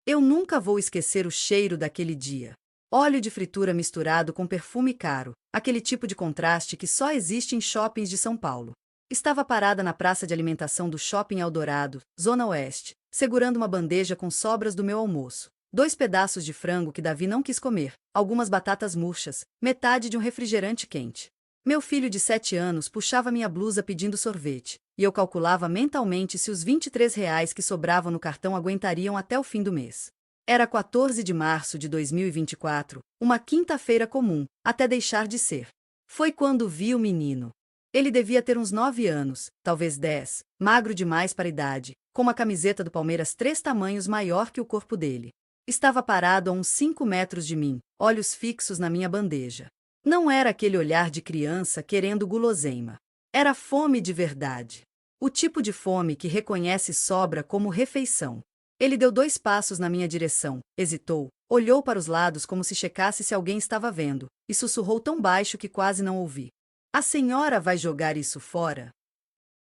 Eu nunca vou esquecer o cheiro daquele dia. Óleo de fritura misturado com perfume caro, aquele tipo de contraste que só existe em shoppings de São Paulo. Estava parada na praça de alimentação do Shopping Eldorado, Zona Oeste, segurando uma bandeja com sobras do meu almoço. 2 pedaços de frango que Davi não quis comer, algumas batatas murchas, metade de um refrigerante quente. Meu filho de 7 anos puxava minha blusa pedindo sorvete, e eu calculava mentalmente se os R$ 23 que sobravam no cartão aguentariam até o fim do mês. Era 14 de março de 2024, uma quinta-feira comum, até deixar de ser. Foi quando vi o menino. Ele devia ter uns 9 anos, talvez 10, magro demais para a idade, com uma camiseta do Palmeiras 3 tamanhos maior que o corpo dele. Estava parado a uns 5 metros de mim, olhos fixos na minha bandeja. Não era aquele olhar de criança querendo guloseima. Era fome de verdade. O tipo de fome que reconhece sobra como refeição. Ele deu 2 passos na minha direção, hesitou, olhou para os lados como se checasse se alguém estava vendo, e sussurrou tão baixo que quase não ouvi. A senhora vai jogar isso fora?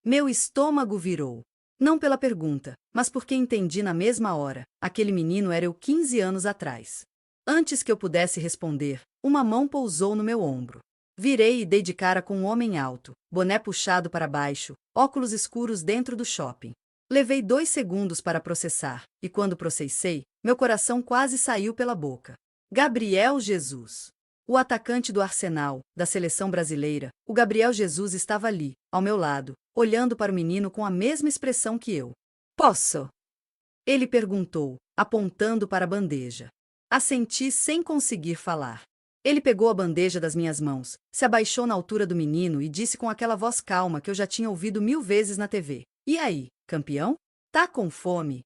Meu estômago virou. Não pela pergunta, mas porque entendi na mesma hora, aquele menino era eu 15 anos atrás. Antes que eu pudesse responder, uma mão pousou no meu ombro. Virei e dei de cara com um homem alto, boné puxado para baixo, óculos escuros dentro do shopping. Levei 2 segundos para processar, e quando processei, meu coração quase saiu pela boca. Gabriel Jesus. O atacante do Arsenal, da seleção brasileira, o Gabriel Jesus estava ali, ao meu lado, olhando para o menino com a mesma expressão que eu. Posso? Ele perguntou, apontando para a bandeja. Assenti sem conseguir falar. Ele pegou a bandeja das minhas mãos, se abaixou na altura do menino e disse com aquela voz calma que eu já tinha ouvido 1000 vezes na TV. E aí, campeão? Tá com fome?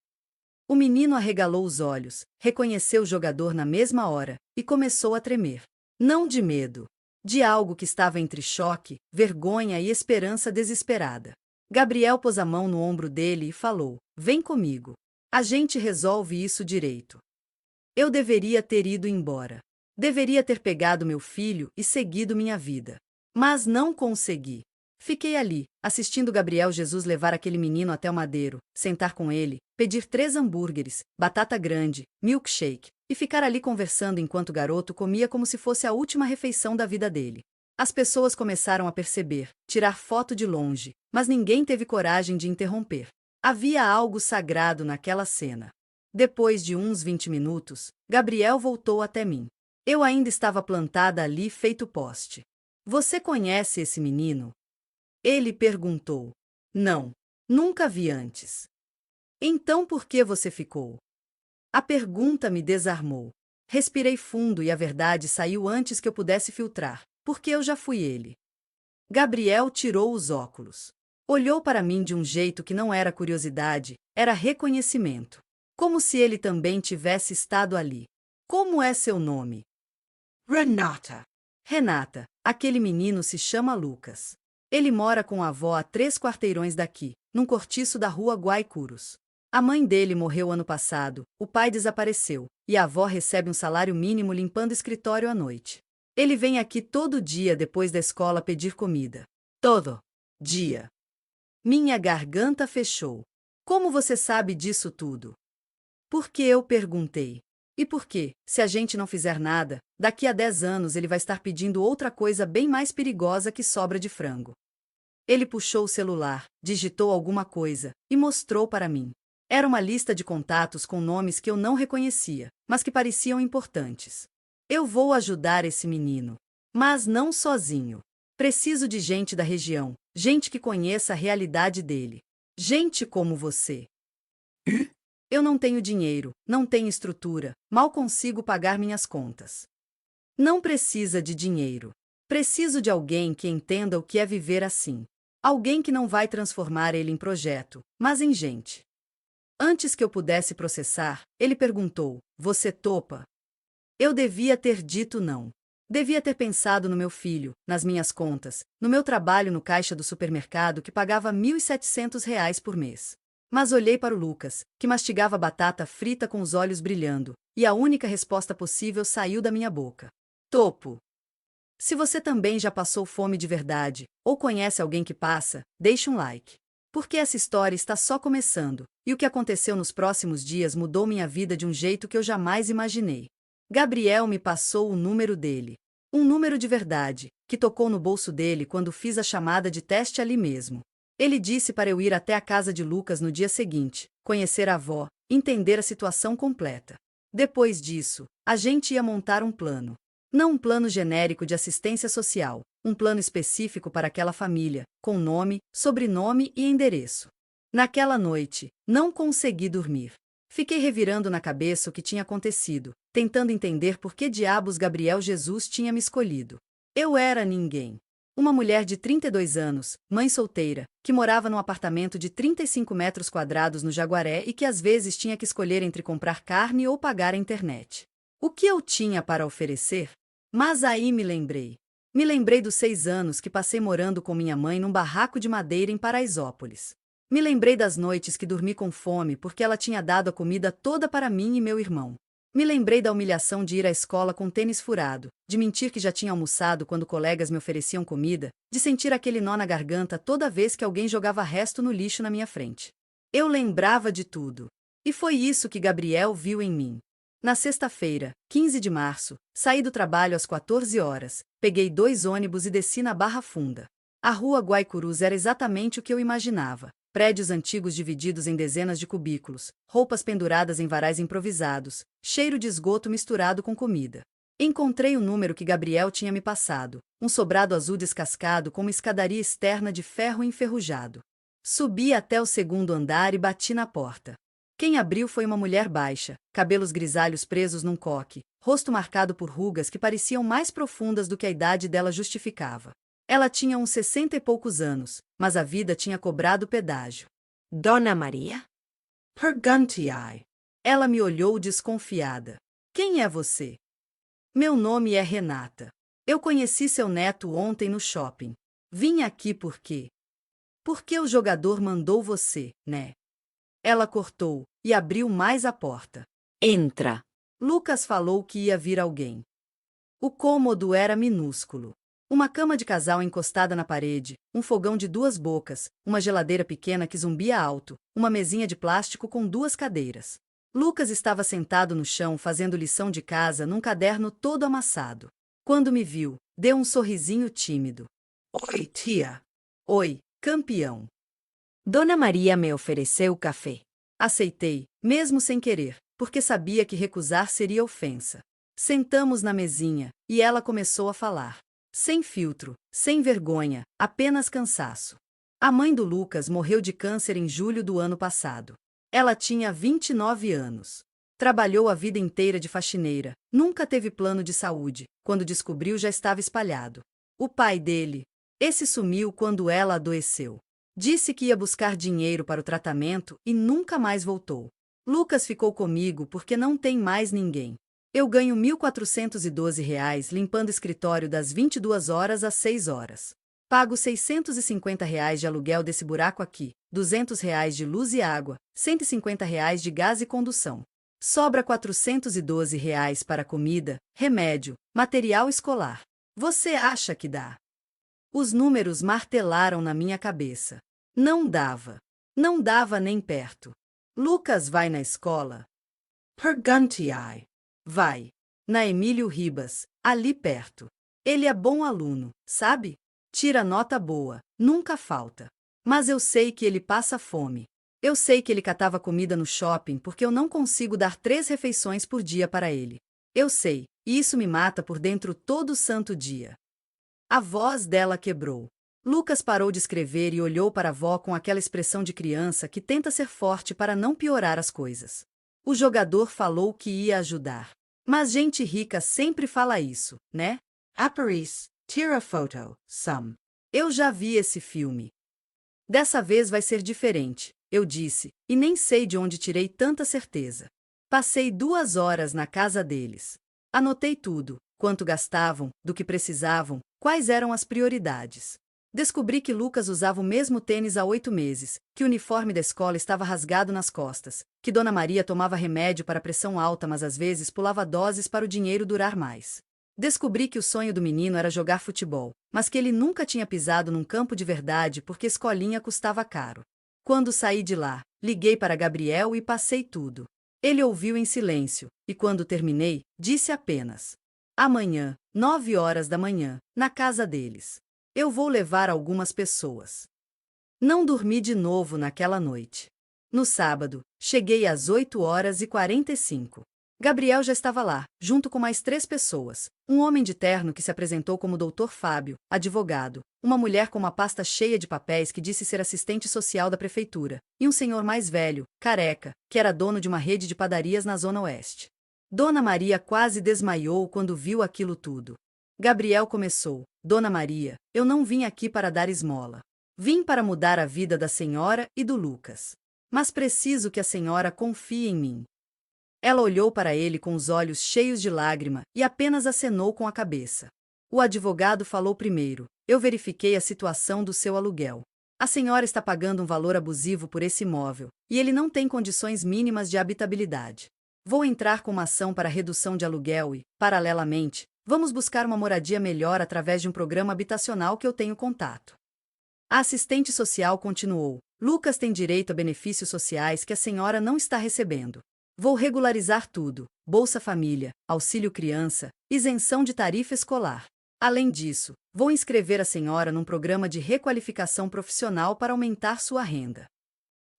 O menino arregalou os olhos, reconheceu o jogador na mesma hora, e começou a tremer. Não de medo. De algo que estava entre choque, vergonha e esperança desesperada. Gabriel pôs a mão no ombro dele e falou: Vem comigo. A gente resolve isso direito. Eu deveria ter ido embora. Deveria ter pegado meu filho e seguido minha vida. Mas não consegui. Fiquei ali, assistindo Gabriel Jesus levar aquele menino até o madeiro, sentar com ele, pedir 3 hambúrgueres, batata grande, milkshake, e ficar ali conversando enquanto o garoto comia como se fosse a última refeição da vida dele. As pessoas começaram a perceber, tirar foto de longe, mas ninguém teve coragem de interromper. Havia algo sagrado naquela cena. Depois de uns 20 minutos, Gabriel voltou até mim. Eu ainda estava plantada ali feito poste. Você conhece esse menino? Ele perguntou. Não, nunca vi antes. Então por que você ficou? A pergunta me desarmou. Respirei fundo e a verdade saiu antes que eu pudesse filtrar, porque eu já fui ele. Gabriel tirou os óculos. Olhou para mim de um jeito que não era curiosidade, era reconhecimento. Como se ele também tivesse estado ali. Como é seu nome? Renata. Renata, aquele menino se chama Lucas. Ele mora com a avó a 3 quarteirões daqui, num cortiço da rua Guaicurus. A mãe dele morreu ano passado, o pai desapareceu, e a avó recebe um salário mínimo limpando escritório à noite. Ele vem aqui todo dia depois da escola pedir comida. Todo dia. Minha garganta fechou. Como você sabe disso tudo? Porque eu perguntei. E por quê? Se a gente não fizer nada, daqui a 10 anos ele vai estar pedindo outra coisa bem mais perigosa que sobra de frango. Ele puxou o celular, digitou alguma coisa e mostrou para mim. Era uma lista de contatos com nomes que eu não reconhecia, mas que pareciam importantes. Eu vou ajudar esse menino. Mas não sozinho. Preciso de gente da região, gente que conheça a realidade dele. Gente como você. Eu não tenho dinheiro, não tenho estrutura, mal consigo pagar minhas contas. Não precisa de dinheiro. Preciso de alguém que entenda o que é viver assim. Alguém que não vai transformar ele em projeto, mas em gente. Antes que eu pudesse processar, ele perguntou: Você topa? Eu devia ter dito não. Devia ter pensado no meu filho, nas minhas contas, no meu trabalho no caixa do supermercado que pagava R$ 1.700 por mês. Mas olhei para o Lucas, que mastigava batata frita com os olhos brilhando, e a única resposta possível saiu da minha boca. Topo. Se você também já passou fome de verdade, ou conhece alguém que passa, deixe um like. Porque essa história está só começando, e o que aconteceu nos próximos dias mudou minha vida de um jeito que eu jamais imaginei. Gabriel me passou o número dele. Um número de verdade, que tocou no bolso dele quando fiz a chamada de teste ali mesmo. Ele disse para eu ir até a casa de Lucas no dia seguinte, conhecer a avó, entender a situação completa. Depois disso, a gente ia montar um plano. Não um plano genérico de assistência social, um plano específico para aquela família, com nome, sobrenome e endereço. Naquela noite, não consegui dormir. Fiquei revirando na cabeça o que tinha acontecido, tentando entender por que diabos Gabriel Jesus tinha me escolhido. Eu era ninguém. Uma mulher de 32 anos, mãe solteira, que morava num apartamento de 35 metros quadrados no Jaguaré e que às vezes tinha que escolher entre comprar carne ou pagar a internet. O que eu tinha para oferecer? Mas aí me lembrei. Me lembrei dos 6 anos que passei morando com minha mãe num barraco de madeira em Paraisópolis. Me lembrei das noites que dormi com fome porque ela tinha dado a comida toda para mim e meu irmão. Me lembrei da humilhação de ir à escola com tênis furado, de mentir que já tinha almoçado quando colegas me ofereciam comida, de sentir aquele nó na garganta toda vez que alguém jogava resto no lixo na minha frente. Eu lembrava de tudo. E foi isso que Gabriel viu em mim. Na sexta-feira, 15 de março, saí do trabalho às 14 horas, peguei 2 ônibus e desci na Barra Funda. A rua Guaicurus era exatamente o que eu imaginava. Prédios antigos divididos em dezenas de cubículos, roupas penduradas em varais improvisados, cheiro de esgoto misturado com comida. Encontrei o número que Gabriel tinha me passado, um sobrado azul descascado com uma escadaria externa de ferro enferrujado. Subi até o 2º andar e bati na porta. Quem abriu foi uma mulher baixa, cabelos grisalhos presos num coque, rosto marcado por rugas que pareciam mais profundas do que a idade dela justificava. Ela tinha uns 60 e poucos anos, mas a vida tinha cobrado pedágio. Dona Maria? Perguntai. Ela me olhou desconfiada. Quem é você? Meu nome é Renata. Eu conheci seu neto ontem no shopping. Vim aqui por quê? Porque o jogador mandou você, né? Ela cortou e abriu mais a porta. Entra. Lucas falou que ia vir alguém. O cômodo era minúsculo. Uma cama de casal encostada na parede, um fogão de 2 bocas, uma geladeira pequena que zumbia alto, uma mesinha de plástico com 2 cadeiras. Lucas estava sentado no chão fazendo lição de casa num caderno todo amassado. Quando me viu, deu um sorrisinho tímido. Oi, tia. Oi, campeão. Dona Maria me ofereceu café. Aceitei, mesmo sem querer, porque sabia que recusar seria ofensa. Sentamos na mesinha, e ela começou a falar. Sem filtro, sem vergonha, apenas cansaço. A mãe do Lucas morreu de câncer em julho do ano passado. Ela tinha 29 anos. Trabalhou a vida inteira de faxineira, nunca teve plano de saúde, quando descobriu já estava espalhado. O pai dele, esse sumiu quando ela adoeceu. Disse que ia buscar dinheiro para o tratamento e nunca mais voltou. Lucas ficou comigo porque não tem mais ninguém. Eu ganho R$ 1.412 limpando escritório das 22 horas às 6 horas. Pago R$ 650 de aluguel desse buraco aqui, R$ 200 de luz e água, R$ 150 de gás e condução. Sobra R$ 412 para comida, remédio, material escolar. Você acha que dá? Os números martelaram na minha cabeça. Não dava. Não dava nem perto. Lucas vai na escola? Perguntai. Vai. Na Emílio Ribas, ali perto. Ele é bom aluno, sabe? Tira nota boa, nunca falta. Mas eu sei que ele passa fome. Eu sei que ele catava comida no shopping porque eu não consigo dar 3 refeições por dia para ele. Eu sei, e isso me mata por dentro todo santo dia. A voz dela quebrou. Lucas parou de escrever e olhou para a avó com aquela expressão de criança que tenta ser forte para não piorar as coisas. O jogador falou que ia ajudar. Mas gente rica sempre fala isso, né? Aparece, tira foto, some. Eu já vi esse filme. Dessa vez vai ser diferente, eu disse, e nem sei de onde tirei tanta certeza. Passei 2 horas na casa deles. Anotei tudo, quanto gastavam, do que precisavam, quais eram as prioridades. Descobri que Lucas usava o mesmo tênis há 8 meses, que o uniforme da escola estava rasgado nas costas, que Dona Maria tomava remédio para pressão alta mas às vezes pulava doses para o dinheiro durar mais. Descobri que o sonho do menino era jogar futebol, mas que ele nunca tinha pisado num campo de verdade porque escolinha custava caro. Quando saí de lá, liguei para Gabriel e passei tudo. Ele ouviu em silêncio, e quando terminei, disse apenas: amanhã, 9 horas da manhã, na casa deles. Eu vou levar algumas pessoas. Não dormi de novo naquela noite. No sábado, cheguei às 8h45. Gabriel já estava lá, junto com mais 3 pessoas. Um homem de terno que se apresentou como Dr. Fábio, advogado, uma mulher com uma pasta cheia de papéis que disse ser assistente social da prefeitura, e um senhor mais velho, careca, que era dono de uma rede de padarias na Zona Oeste. Dona Maria quase desmaiou quando viu aquilo tudo. Gabriel começou: Dona Maria, eu não vim aqui para dar esmola. Vim para mudar a vida da senhora e do Lucas. Mas preciso que a senhora confie em mim. Ela olhou para ele com os olhos cheios de lágrima e apenas acenou com a cabeça. O advogado falou primeiro: eu verifiquei a situação do seu aluguel. A senhora está pagando um valor abusivo por esse imóvel, e ele não tem condições mínimas de habitabilidade. Vou entrar com uma ação para redução de aluguel e, paralelamente, vamos buscar uma moradia melhor através de um programa habitacional que eu tenho contato. A assistente social continuou: Lucas tem direito a benefícios sociais que a senhora não está recebendo. Vou regularizar tudo: Bolsa Família, Auxílio Criança, isenção de tarifa escolar. Além disso, vou inscrever a senhora num programa de requalificação profissional para aumentar sua renda.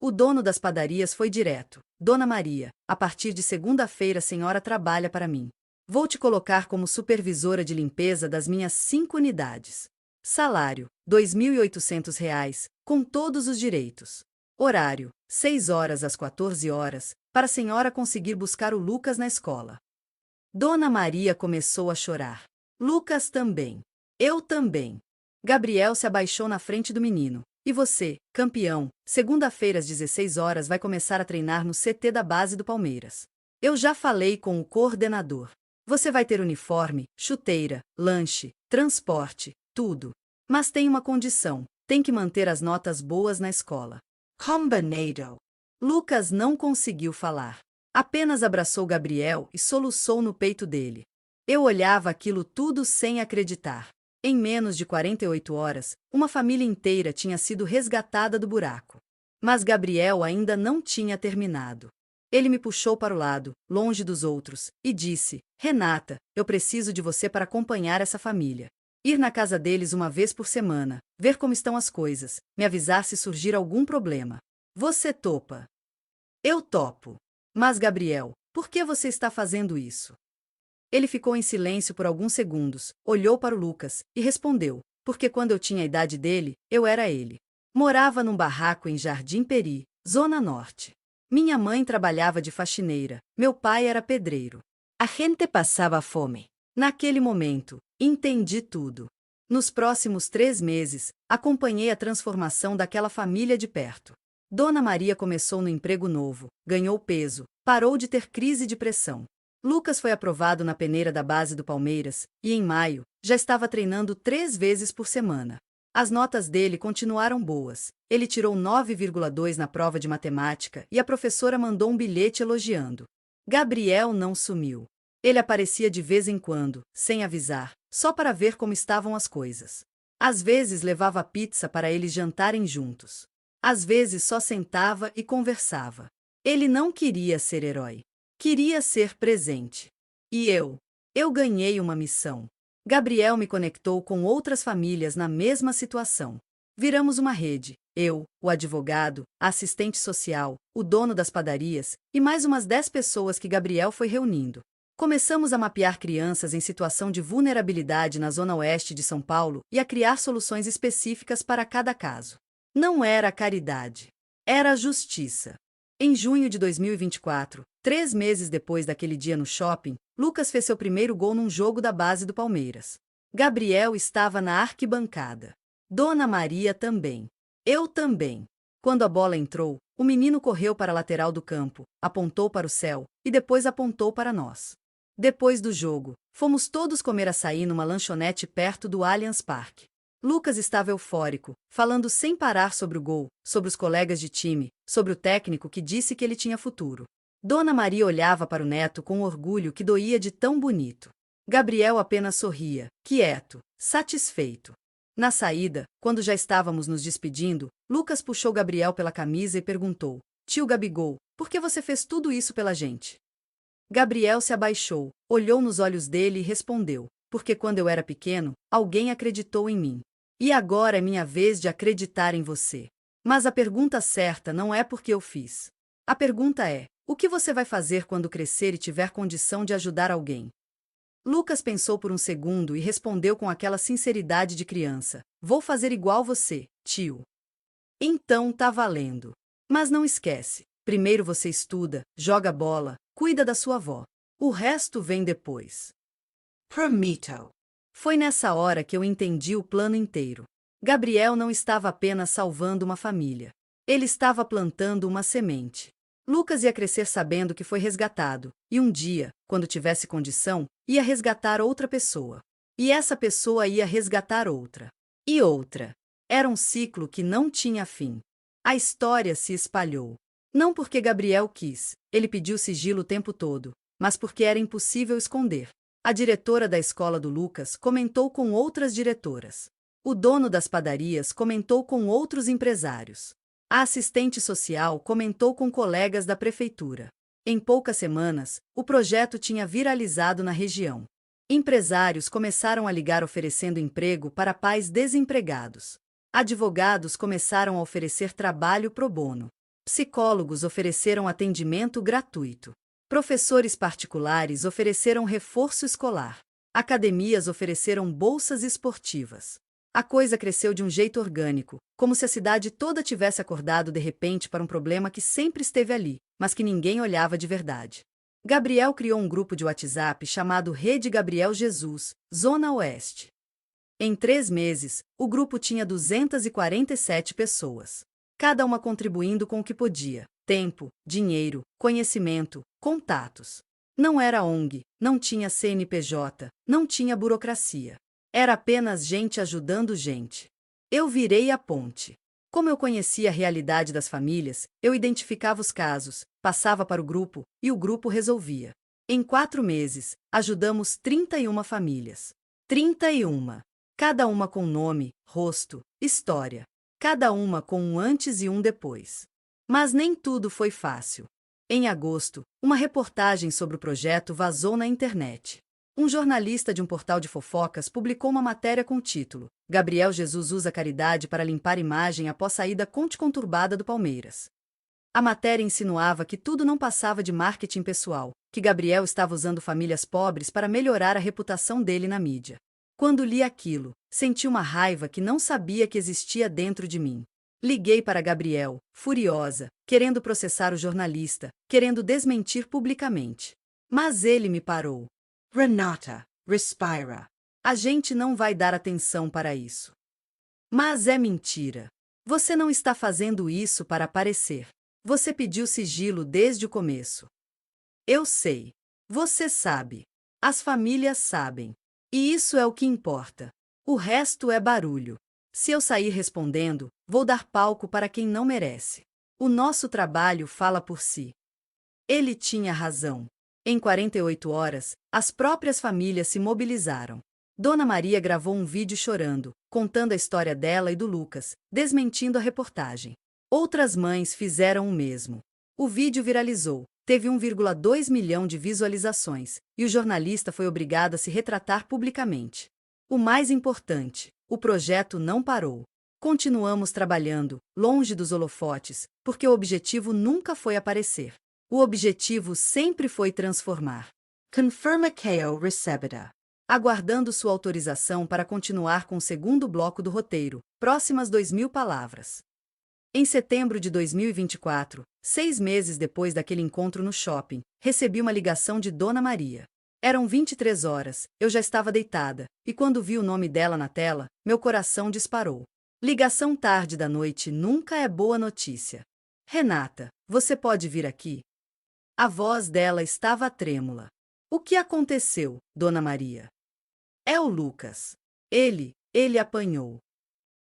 O dono das padarias foi direto: Dona Maria, a partir de segunda-feira a senhora trabalha para mim. Vou te colocar como supervisora de limpeza das minhas 5 unidades. Salário: R$ 2.800, com todos os direitos. Horário: 6 horas às 14 horas, para a senhora conseguir buscar o Lucas na escola. Dona Maria começou a chorar. Lucas também. Eu também. Gabriel se abaixou na frente do menino. E você, campeão, segunda-feira às 16 horas vai começar a treinar no CT da base do Palmeiras. Eu já falei com o coordenador. Você vai ter uniforme, chuteira, lanche, transporte, tudo. Mas tem uma condição: tem que manter as notas boas na escola. Combinado. Lucas não conseguiu falar. Apenas abraçou Gabriel e soluçou no peito dele. Eu olhava aquilo tudo sem acreditar. Em menos de 48 horas, uma família inteira tinha sido resgatada do buraco. Mas Gabriel ainda não tinha terminado. Ele me puxou para o lado, longe dos outros, e disse: Renata, eu preciso de você para acompanhar essa família. Ir na casa deles uma vez por semana, ver como estão as coisas, me avisar se surgir algum problema. Você topa? Eu topo. Mas, Gabriel, por que você está fazendo isso? Ele ficou em silêncio por alguns segundos, olhou para o Lucas e respondeu: porque quando eu tinha a idade dele, eu era ele. Morava num barraco em Jardim Peri, Zona Norte. Minha mãe trabalhava de faxineira, meu pai era pedreiro. A gente passava fome. Naquele momento, entendi tudo. Nos próximos 3 meses, acompanhei a transformação daquela família de perto. Dona Maria começou no emprego novo, ganhou peso, parou de ter crise de pressão. Lucas foi aprovado na peneira da base do Palmeiras e, em maio, já estava treinando 3 vezes por semana. As notas dele continuaram boas. Ele tirou 9,2 na prova de matemática e a professora mandou um bilhete elogiando. Gabriel não sumiu. Ele aparecia de vez em quando, sem avisar, só para ver como estavam as coisas. Às vezes levava pizza para eles jantarem juntos. Às vezes só sentava e conversava. Ele não queria ser herói. Queria ser presente. E eu ganhei uma missão. Gabriel me conectou com outras famílias na mesma situação. Viramos uma rede: eu, o advogado, a assistente social, o dono das padarias e mais umas 10 pessoas que Gabriel foi reunindo. Começamos a mapear crianças em situação de vulnerabilidade na Zona Oeste de São Paulo e a criar soluções específicas para cada caso. Não era caridade. Era justiça. Em junho de 2024, 3 meses depois daquele dia no shopping, Lucas fez seu primeiro gol num jogo da base do Palmeiras. Gabriel estava na arquibancada. Dona Maria também. Eu também. Quando a bola entrou, o menino correu para a lateral do campo, apontou para o céu e depois apontou para nós. Depois do jogo, fomos todos comer açaí numa lanchonete perto do Allianz Parque. Lucas estava eufórico, falando sem parar sobre o gol, sobre os colegas de time, sobre o técnico que disse que ele tinha futuro. Dona Maria olhava para o neto com orgulho que doía de tão bonito. Gabriel apenas sorria, quieto, satisfeito. Na saída, quando já estávamos nos despedindo, Lucas puxou Gabriel pela camisa e perguntou: Tio Gabigol, por que você fez tudo isso pela gente? Gabriel se abaixou, olhou nos olhos dele e respondeu: Porque quando eu era pequeno, alguém acreditou em mim. E agora é minha vez de acreditar em você. Mas a pergunta certa não é por que eu fiz. A pergunta é: o que você vai fazer quando crescer e tiver condição de ajudar alguém? Lucas pensou por um segundo e respondeu com aquela sinceridade de criança: Vou fazer igual você, tio. Então tá valendo. Mas não esquece: primeiro você estuda, joga bola, cuida da sua avó. O resto vem depois. Prometo. Foi nessa hora que eu entendi o plano inteiro. Gabriel não estava apenas salvando uma família. Ele estava plantando uma semente. Lucas ia crescer sabendo que foi resgatado, e um dia, quando tivesse condição, ia resgatar outra pessoa. E essa pessoa ia resgatar outra. E outra. Era um ciclo que não tinha fim. A história se espalhou. Não porque Gabriel quis, ele pediu sigilo o tempo todo, mas porque era impossível esconder. A diretora da escola do Lucas comentou com outras diretoras. O dono das padarias comentou com outros empresários. A assistente social comentou com colegas da prefeitura. Em poucas semanas, o projeto tinha viralizado na região. Empresários começaram a ligar oferecendo emprego para pais desempregados. Advogados começaram a oferecer trabalho pro bono. Psicólogos ofereceram atendimento gratuito. Professores particulares ofereceram reforço escolar. Academias ofereceram bolsas esportivas. A coisa cresceu de um jeito orgânico, como se a cidade toda tivesse acordado de repente para um problema que sempre esteve ali, mas que ninguém olhava de verdade. Gabriel criou um grupo de WhatsApp chamado Rede Gabriel Jesus, Zona Oeste. Em 3 meses, o grupo tinha 247 pessoas. Cada uma contribuindo com o que podia: tempo, dinheiro, conhecimento, contatos. Não era ONG, não tinha CNPJ, não tinha burocracia. Era apenas gente ajudando gente. Eu virei a ponte. Como eu conhecia a realidade das famílias, eu identificava os casos, passava para o grupo, e o grupo resolvia. Em 4 meses, ajudamos 31 famílias. 31. Cada uma com nome, rosto, história. Cada uma com um antes e um depois. Mas nem tudo foi fácil. Em agosto, uma reportagem sobre o projeto vazou na internet. Um jornalista de um portal de fofocas publicou uma matéria com o título: Gabriel Jesus usa caridade para limpar imagem após saída conturbada do Palmeiras. A matéria insinuava que tudo não passava de marketing pessoal, que Gabriel estava usando famílias pobres para melhorar a reputação dele na mídia. Quando li aquilo, senti uma raiva que não sabia que existia dentro de mim. Liguei para Gabriel, furiosa, querendo processar o jornalista, querendo desmentir publicamente. Mas ele me parou. Renata, respira. A gente não vai dar atenção para isso. Mas é mentira. Você não está fazendo isso para aparecer. Você pediu sigilo desde o começo. Eu sei. Você sabe. As famílias sabem. E isso é o que importa. O resto é barulho. Se eu sair respondendo, vou dar palco para quem não merece. O nosso trabalho fala por si. Ele tinha razão. Em 48 horas, as próprias famílias se mobilizaram. Dona Maria gravou um vídeo chorando, contando a história dela e do Lucas, desmentindo a reportagem. Outras mães fizeram o mesmo. O vídeo viralizou, teve 1,2 milhão de visualizações, e o jornalista foi obrigado a se retratar publicamente. O mais importante, o projeto não parou. Continuamos trabalhando, longe dos holofotes, porque o objetivo nunca foi aparecer. O objetivo sempre foi transformar. Confirma KO recebida. Aguardando sua autorização para continuar com o segundo bloco do roteiro, próximas 2.000 palavras. Em setembro de 2024, 6 meses depois daquele encontro no shopping, recebi uma ligação de Dona Maria. Eram 23 horas, eu já estava deitada, e quando vi o nome dela na tela, meu coração disparou. Ligação tarde da noite nunca é boa notícia. Renata, você pode vir aqui? A voz dela estava trêmula. O que aconteceu, Dona Maria? É o Lucas. Ele apanhou.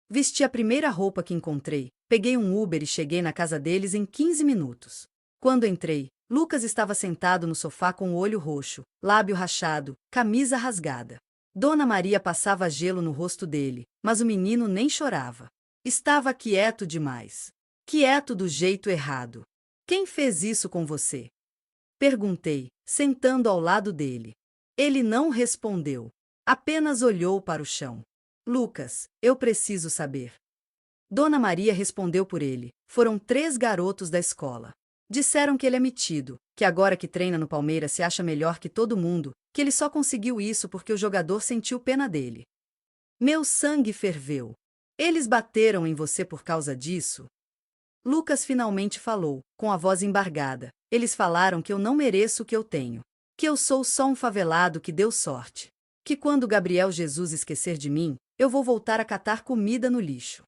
Vesti a primeira roupa que encontrei, peguei um Uber e cheguei na casa deles em 15 minutos. Quando entrei, Lucas estava sentado no sofá com o olho roxo, lábio rachado, camisa rasgada. Dona Maria passava gelo no rosto dele, mas o menino nem chorava. Estava quieto demais. Quieto do jeito errado. Quem fez isso com você? Perguntei, sentando ao lado dele. Ele não respondeu. Apenas olhou para o chão. Lucas, eu preciso saber. Dona Maria respondeu por ele. Foram 3 garotos da escola. Disseram que ele é metido, que agora que treina no Palmeiras se acha melhor que todo mundo, que ele só conseguiu isso porque o jogador sentiu pena dele. Meu sangue ferveu. Eles bateram em você por causa disso? Lucas finalmente falou, com a voz embargada. Eles falaram que eu não mereço o que eu tenho. Que eu sou só um favelado que deu sorte. Que quando Gabriel Jesus esquecer de mim, eu vou voltar a catar comida no lixo.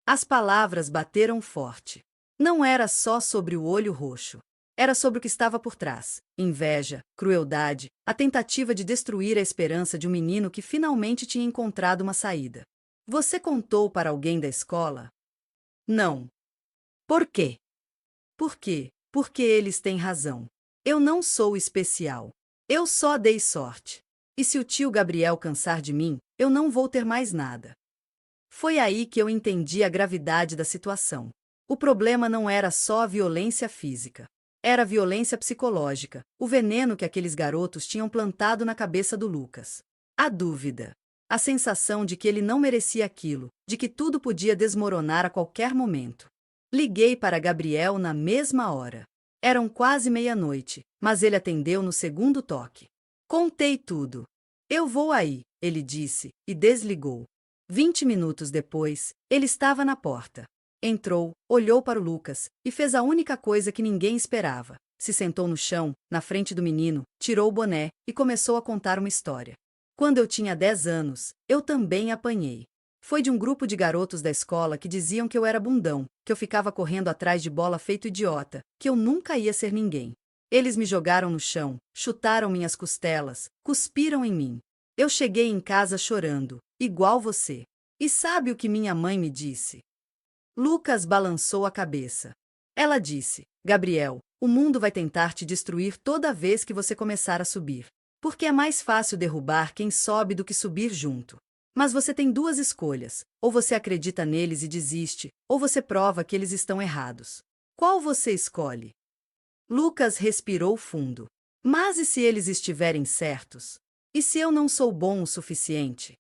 As palavras bateram forte. Não era só sobre o olho roxo. Era sobre o que estava por trás. Inveja, crueldade, a tentativa de destruir a esperança de um menino que finalmente tinha encontrado uma saída. Você contou para alguém da escola? Não. Por quê? Por quê? Porque eles têm razão. Eu não sou especial. Eu só dei sorte. E se o tio Gabriel cansar de mim, eu não vou ter mais nada. Foi aí que eu entendi a gravidade da situação. O problema não era só a violência física. Era a violência psicológica, o veneno que aqueles garotos tinham plantado na cabeça do Lucas. A dúvida. A sensação de que ele não merecia aquilo, de que tudo podia desmoronar a qualquer momento. Liguei para Gabriel na mesma hora. Eram quase meia-noite, mas ele atendeu no segundo toque. Contei tudo. Eu vou aí, ele disse, e desligou. 20 minutos depois, ele estava na porta. Entrou, olhou para o Lucas e fez a única coisa que ninguém esperava. Se sentou no chão, na frente do menino, tirou o boné e começou a contar uma história. Quando eu tinha 10 anos, eu também apanhei. Foi de um grupo de garotos da escola que diziam que eu era bundão, que eu ficava correndo atrás de bola feito idiota, que eu nunca ia ser ninguém. Eles me jogaram no chão, chutaram minhas costelas, cuspiram em mim. Eu cheguei em casa chorando, igual você. E sabe o que minha mãe me disse? Lucas balançou a cabeça. Ela disse, Gabriel, o mundo vai tentar te destruir toda vez que você começar a subir. Porque é mais fácil derrubar quem sobe do que subir junto. Mas você tem 2 escolhas, ou você acredita neles e desiste, ou você prova que eles estão errados. Qual você escolhe? Lucas respirou fundo. Mas e se eles estiverem certos? E se eu não sou bom o suficiente?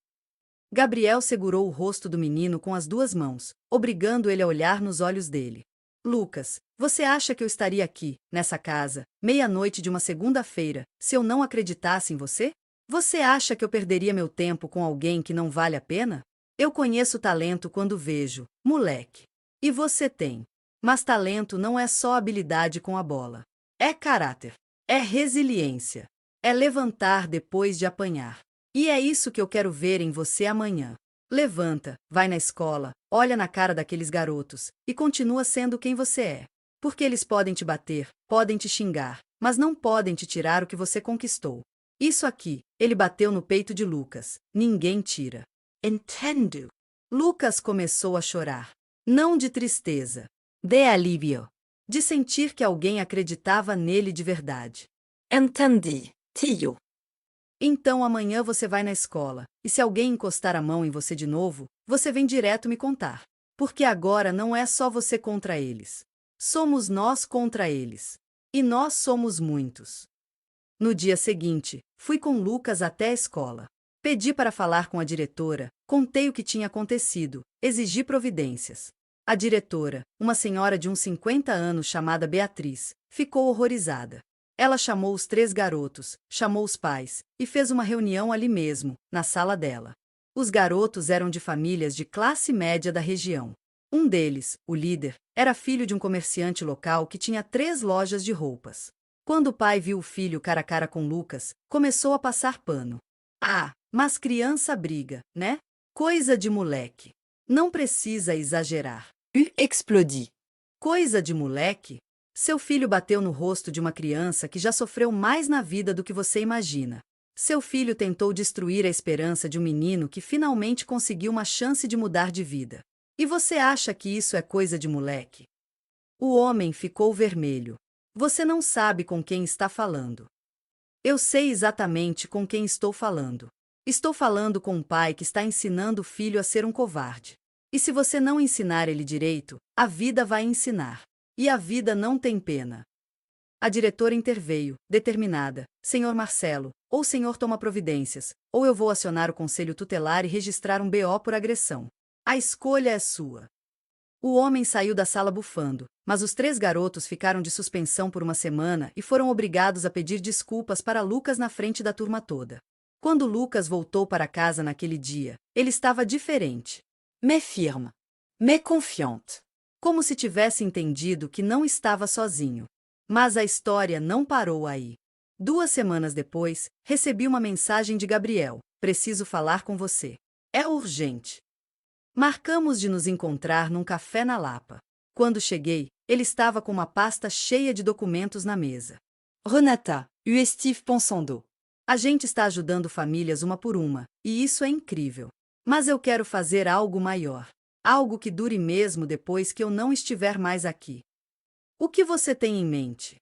Gabriel segurou o rosto do menino com as 2 mãos, obrigando ele a olhar nos olhos dele. Lucas, você acha que eu estaria aqui, nessa casa, meia-noite de uma segunda-feira, se eu não acreditasse em você? Você acha que eu perderia meu tempo com alguém que não vale a pena? Eu conheço talento quando vejo, moleque. E você tem. Mas talento não é só habilidade com a bola. É caráter. É resiliência. É levantar depois de apanhar. E é isso que eu quero ver em você amanhã. Levanta, vai na escola, olha na cara daqueles garotos e continua sendo quem você é. Porque eles podem te bater, podem te xingar, mas não podem te tirar o que você conquistou. Isso aqui, ele bateu no peito de Lucas. Ninguém tira. Entendo. Lucas começou a chorar. Não de tristeza. De alívio. De sentir que alguém acreditava nele de verdade. Entendi, tio. Então amanhã você vai na escola, e se alguém encostar a mão em você de novo, você vem direto me contar. Porque agora não é só você contra eles. Somos nós contra eles. E nós somos muitos. No dia seguinte, fui com Lucas até a escola. Pedi para falar com a diretora, contei o que tinha acontecido, exigi providências. A diretora, uma senhora de uns 50 anos chamada Beatriz, ficou horrorizada. Ela chamou os 3 garotos, chamou os pais, e fez uma reunião ali mesmo, na sala dela. Os garotos eram de famílias de classe média da região. Um deles, o líder, era filho de um comerciante local que tinha 3 lojas de roupas. Quando o pai viu o filho cara a cara com Lucas, começou a passar pano. Ah, mas criança briga, né? Coisa de moleque. Não precisa exagerar. Explodi. Coisa de moleque? Seu filho bateu no rosto de uma criança que já sofreu mais na vida do que você imagina. Seu filho tentou destruir a esperança de um menino que finalmente conseguiu uma chance de mudar de vida. E você acha que isso é coisa de moleque? O homem ficou vermelho. Você não sabe com quem está falando. Eu sei exatamente com quem estou falando. Estou falando com um pai que está ensinando o filho a ser um covarde. E se você não ensinar ele direito, a vida vai ensinar. E a vida não tem pena. A diretora interveio, determinada. Senhor Marcelo, ou o senhor toma providências, ou eu vou acionar o conselho tutelar e registrar um BO por agressão. A escolha é sua. O homem saiu da sala bufando, mas os 3 garotos ficaram de suspensão por uma semana e foram obrigados a pedir desculpas para Lucas na frente da turma toda. Quando Lucas voltou para casa naquele dia, ele estava diferente. Mais firme. Mais confiante. Como se tivesse entendido que não estava sozinho. Mas a história não parou aí. 2 semanas depois, recebi uma mensagem de Gabriel. Preciso falar com você. É urgente. Marcamos de nos encontrar num café na Lapa. Quando cheguei, ele estava com uma pasta cheia de documentos na mesa. Renata, eu estive pensando. A gente está ajudando famílias uma por uma, e isso é incrível. Mas eu quero fazer algo maior. Algo que dure mesmo depois que eu não estiver mais aqui. O que você tem em mente?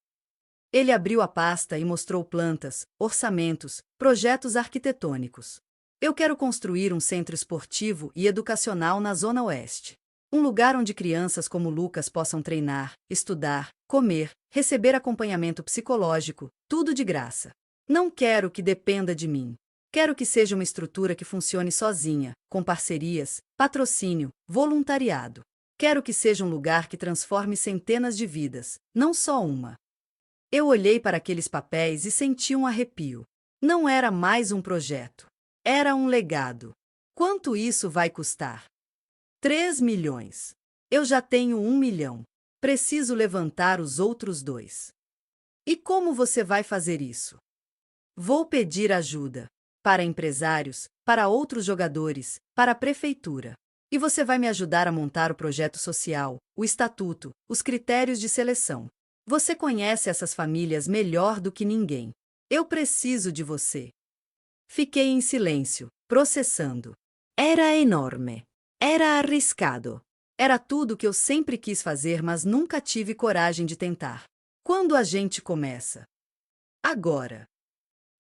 Ele abriu a pasta e mostrou plantas, orçamentos, projetos arquitetônicos. Eu quero construir um centro esportivo e educacional na Zona Oeste. Um lugar onde crianças como Lucas possam treinar, estudar, comer, receber acompanhamento psicológico, tudo de graça. Não quero que dependa de mim. Quero que seja uma estrutura que funcione sozinha, com parcerias, patrocínio, voluntariado. Quero que seja um lugar que transforme centenas de vidas, não só uma. Eu olhei para aqueles papéis e senti um arrepio. Não era mais um projeto. Era um legado. Quanto isso vai custar? 3 milhões. Eu já tenho 1 milhão. Preciso levantar os outros 2. E como você vai fazer isso? Vou pedir ajuda. Para empresários, para outros jogadores, para a prefeitura. E você vai me ajudar a montar o projeto social, o estatuto, os critérios de seleção. Você conhece essas famílias melhor do que ninguém. Eu preciso de você. Fiquei em silêncio, processando. Era enorme. Era arriscado. Era tudo o que eu sempre quis fazer, mas nunca tive coragem de tentar. Quando a gente começa? Agora.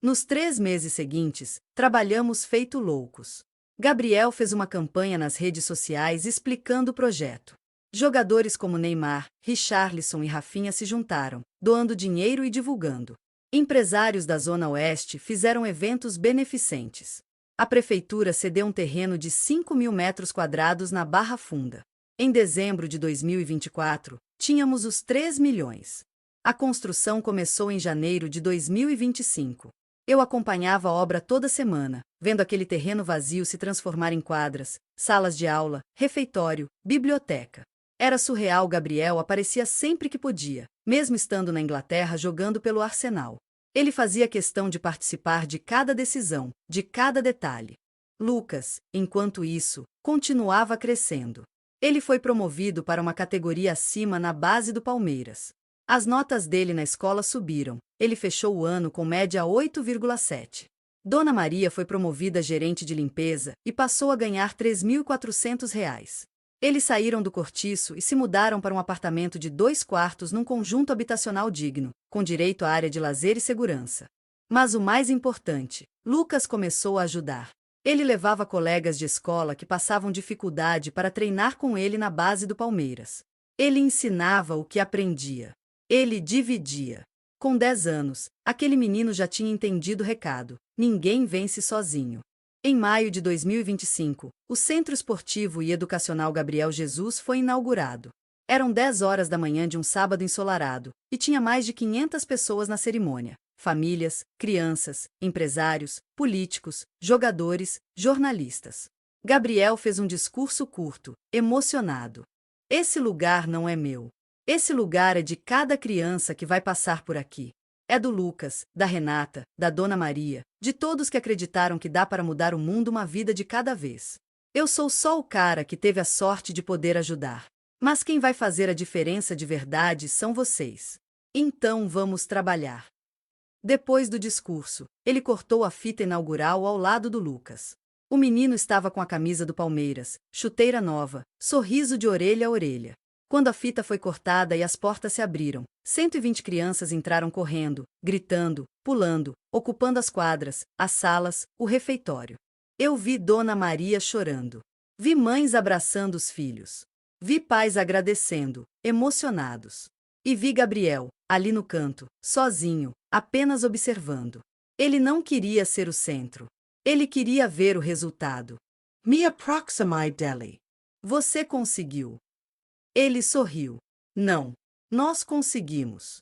Nos 3 meses seguintes, trabalhamos feito loucos. Gabriel fez uma campanha nas redes sociais explicando o projeto. Jogadores como Neymar, Richarlison e Rafinha se juntaram, doando dinheiro e divulgando. Empresários da Zona Oeste fizeram eventos beneficentes. A prefeitura cedeu um terreno de 5.000 metros quadrados na Barra Funda. Em dezembro de 2024, tínhamos os 3 milhões. A construção começou em janeiro de 2025. Eu acompanhava a obra toda semana, vendo aquele terreno vazio se transformar em quadras, salas de aula, refeitório, biblioteca. Era surreal. Gabriel aparecia sempre que podia, mesmo estando na Inglaterra jogando pelo Arsenal. Ele fazia questão de participar de cada decisão, de cada detalhe. Lucas, enquanto isso, continuava crescendo. Ele foi promovido para uma categoria acima na base do Palmeiras. As notas dele na escola subiram. Ele fechou o ano com média 8,7. Dona Maria foi promovida a gerente de limpeza e passou a ganhar R$ 3.400. Eles saíram do cortiço e se mudaram para um apartamento de 2 quartos num conjunto habitacional digno, com direito à área de lazer e segurança. Mas o mais importante, Lucas começou a ajudar. Ele levava colegas de escola que passavam dificuldade para treinar com ele na base do Palmeiras. Ele ensinava o que aprendia. Ele dividia. Com 10 anos, aquele menino já tinha entendido o recado: ninguém vence sozinho. Em maio de 2025, o Centro Esportivo e Educacional Gabriel Jesus foi inaugurado. Eram 10 horas da manhã de um sábado ensolarado, e tinha mais de 500 pessoas na cerimônia. Famílias, crianças, empresários, políticos, jogadores, jornalistas. Gabriel fez um discurso curto, emocionado. Esse lugar não é meu. Esse lugar é de cada criança que vai passar por aqui. É do Lucas, da Renata, da Dona Maria, de todos que acreditaram que dá para mudar o mundo uma vida de cada vez. Eu sou só o cara que teve a sorte de poder ajudar. Mas quem vai fazer a diferença de verdade são vocês. Então vamos trabalhar. Depois do discurso, ele cortou a fita inaugural ao lado do Lucas. O menino estava com a camisa do Palmeiras, chuteira nova, sorriso de orelha a orelha. Quando a fita foi cortada e as portas se abriram, 120 crianças entraram correndo, gritando, pulando, ocupando as quadras, as salas, o refeitório. Eu vi Dona Maria chorando. Vi mães abraçando os filhos. Vi pais agradecendo, emocionados. E vi Gabriel, ali no canto, sozinho, apenas observando. Ele não queria ser o centro. Ele queria ver o resultado. Me approximai deli. Você conseguiu. Ele sorriu. Não, nós conseguimos.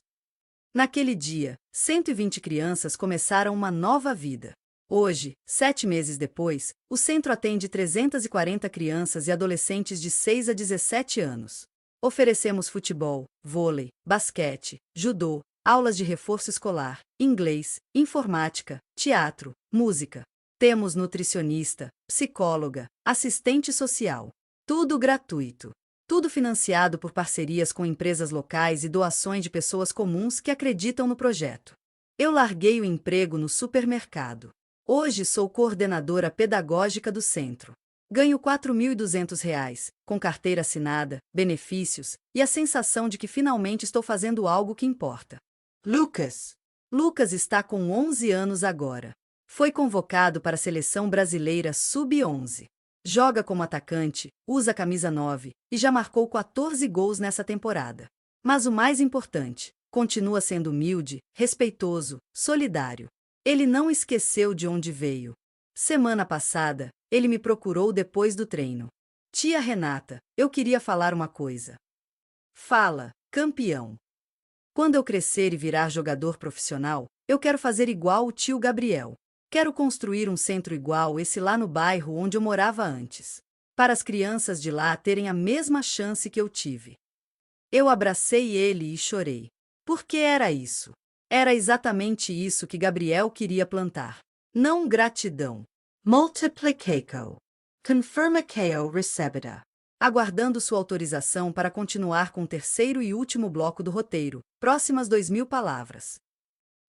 Naquele dia, 120 crianças começaram uma nova vida. Hoje, 7 meses depois, o centro atende 340 crianças e adolescentes de 6 a 17 anos. Oferecemos futebol, vôlei, basquete, judô, aulas de reforço escolar, inglês, informática, teatro, música. Temos nutricionista, psicóloga, assistente social. Tudo gratuito. Tudo financiado por parcerias com empresas locais e doações de pessoas comuns que acreditam no projeto. Eu larguei o emprego no supermercado. Hoje sou coordenadora pedagógica do centro. Ganho R$ 4.200, com carteira assinada, benefícios e a sensação de que finalmente estou fazendo algo que importa. Lucas. Lucas está com 11 anos agora. Foi convocado para a seleção brasileira sub-11. Joga como atacante, usa a camisa 9 e já marcou 14 gols nessa temporada. Mas o mais importante, continua sendo humilde, respeitoso, solidário. Ele não esqueceu de onde veio. Semana passada, ele me procurou depois do treino. Tia Renata, eu queria falar uma coisa. Fala, campeão. Quando eu crescer e virar jogador profissional, eu quero fazer igual o tio Gabriel. Quero construir um centro igual esse lá no bairro onde eu morava antes. Para as crianças de lá terem a mesma chance que eu tive. Eu abracei ele e chorei. Porque era isso. Era exatamente isso que Gabriel queria plantar. Não gratidão. Multiplicaco. Confirmacao recebida. Aguardando sua autorização para continuar com o terceiro e último bloco do roteiro, próximas 2.000 palavras.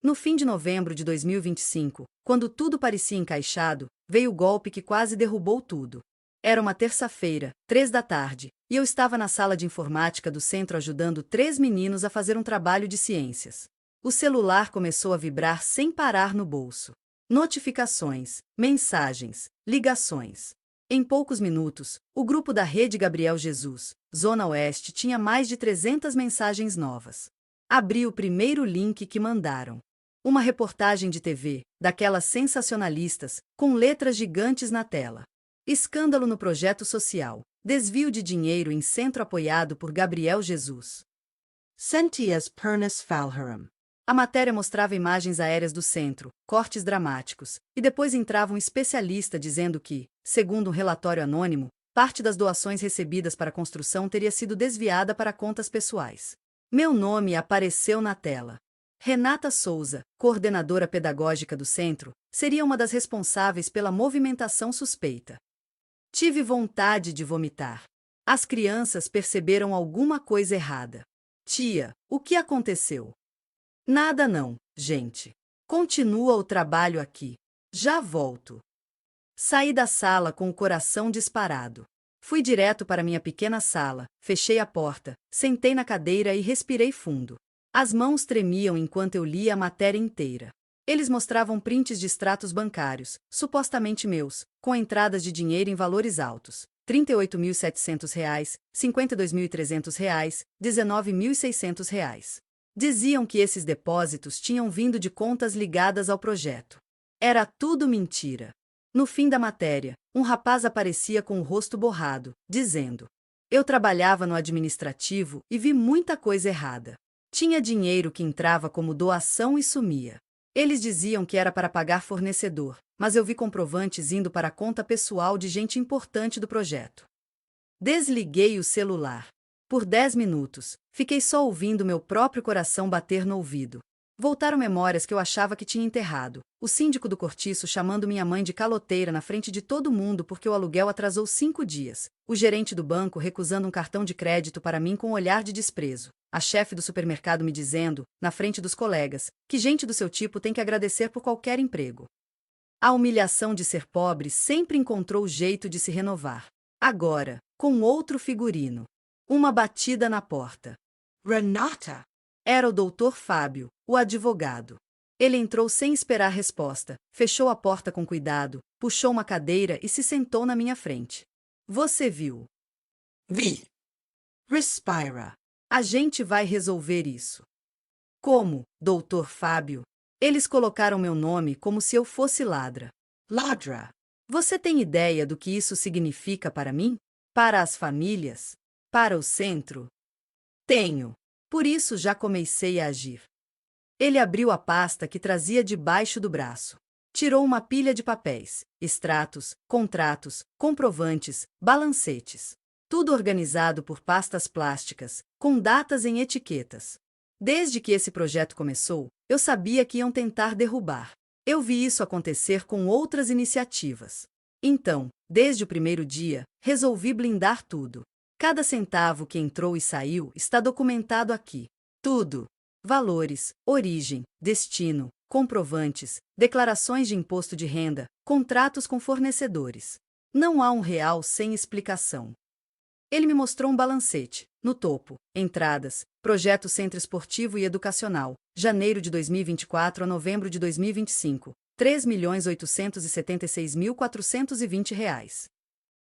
No fim de novembro de 2025, quando tudo parecia encaixado, veio o golpe que quase derrubou tudo. Era uma terça-feira, 3 da tarde, e eu estava na sala de informática do centro ajudando 3 meninos a fazer um trabalho de ciências. O celular começou a vibrar sem parar no bolso. Notificações, mensagens, ligações. Em poucos minutos, o grupo da Rede Gabriel Jesus, Zona Oeste, tinha mais de 300 mensagens novas. Abri o primeiro link que mandaram. Uma reportagem de TV, daquelas sensacionalistas, com letras gigantes na tela. Escândalo no projeto social. Desvio de dinheiro em centro apoiado por Gabriel Jesus. Sentias pernas falharam. A matéria mostrava imagens aéreas do centro, cortes dramáticos, e depois entrava um especialista dizendo que, segundo um relatório anônimo, parte das doações recebidas para a construção teria sido desviada para contas pessoais. Meu nome apareceu na tela. Renata Souza, coordenadora pedagógica do centro, seria uma das responsáveis pela movimentação suspeita. Tive vontade de vomitar. As crianças perceberam alguma coisa errada. Tia, o que aconteceu? Nada não, gente. Continua o trabalho aqui. Já volto. Saí da sala com o coração disparado. Fui direto para minha pequena sala, fechei a porta, sentei na cadeira e respirei fundo. As mãos tremiam enquanto eu lia a matéria inteira. Eles mostravam prints de extratos bancários, supostamente meus, com entradas de dinheiro em valores altos. R$ 38.700, R$ 52.300, R$ 19.600. Diziam que esses depósitos tinham vindo de contas ligadas ao projeto. Era tudo mentira. No fim da matéria, um rapaz aparecia com o rosto borrado, dizendo: eu trabalhava no administrativo e vi muita coisa errada. Tinha dinheiro que entrava como doação e sumia. Eles diziam que era para pagar fornecedor, mas eu vi comprovantes indo para a conta pessoal de gente importante do projeto. Desliguei o celular. Por 10 minutos, fiquei só ouvindo meu próprio coração bater no ouvido. Voltaram memórias que eu achava que tinha enterrado. O síndico do cortiço chamando minha mãe de caloteira na frente de todo mundo porque o aluguel atrasou 5 dias. O gerente do banco recusando um cartão de crédito para mim com um olhar de desprezo. A chefe do supermercado me dizendo, na frente dos colegas, que gente do seu tipo tem que agradecer por qualquer emprego. A humilhação de ser pobre sempre encontrou jeito de se renovar. Agora, com outro figurino. Uma batida na porta. Renata. Era o doutor Fábio, o advogado. Ele entrou sem esperar resposta, fechou a porta com cuidado, puxou uma cadeira e se sentou na minha frente. Você viu? Vi. Respira. A gente vai resolver isso. Como, doutor Fábio? Eles colocaram meu nome como se eu fosse ladra. Ladra. Você tem ideia do que isso significa para mim? Para as famílias? Para o centro? Tenho. Por isso já comecei a agir. Ele abriu a pasta que trazia debaixo do braço. Tirou uma pilha de papéis, extratos, contratos, comprovantes, balancetes. Tudo organizado por pastas plásticas, com datas em etiquetas. Desde que esse projeto começou, eu sabia que iam tentar derrubar. Eu vi isso acontecer com outras iniciativas. Então, desde o primeiro dia, resolvi blindar tudo. Cada centavo que entrou e saiu está documentado aqui. Tudo. Valores, origem, destino, comprovantes, declarações de imposto de renda, contratos com fornecedores. Não há um real sem explicação. Ele me mostrou um balancete. No topo, entradas, projeto Centro Esportivo e Educacional, janeiro de 2024 a novembro de 2025, R$ 3.876.420.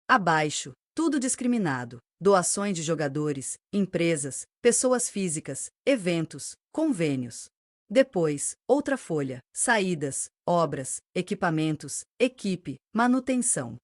Abaixo, tudo discriminado. Doações de jogadores, empresas, pessoas físicas, eventos, convênios. Depois, outra folha, saídas, obras, equipamentos, equipe, manutenção.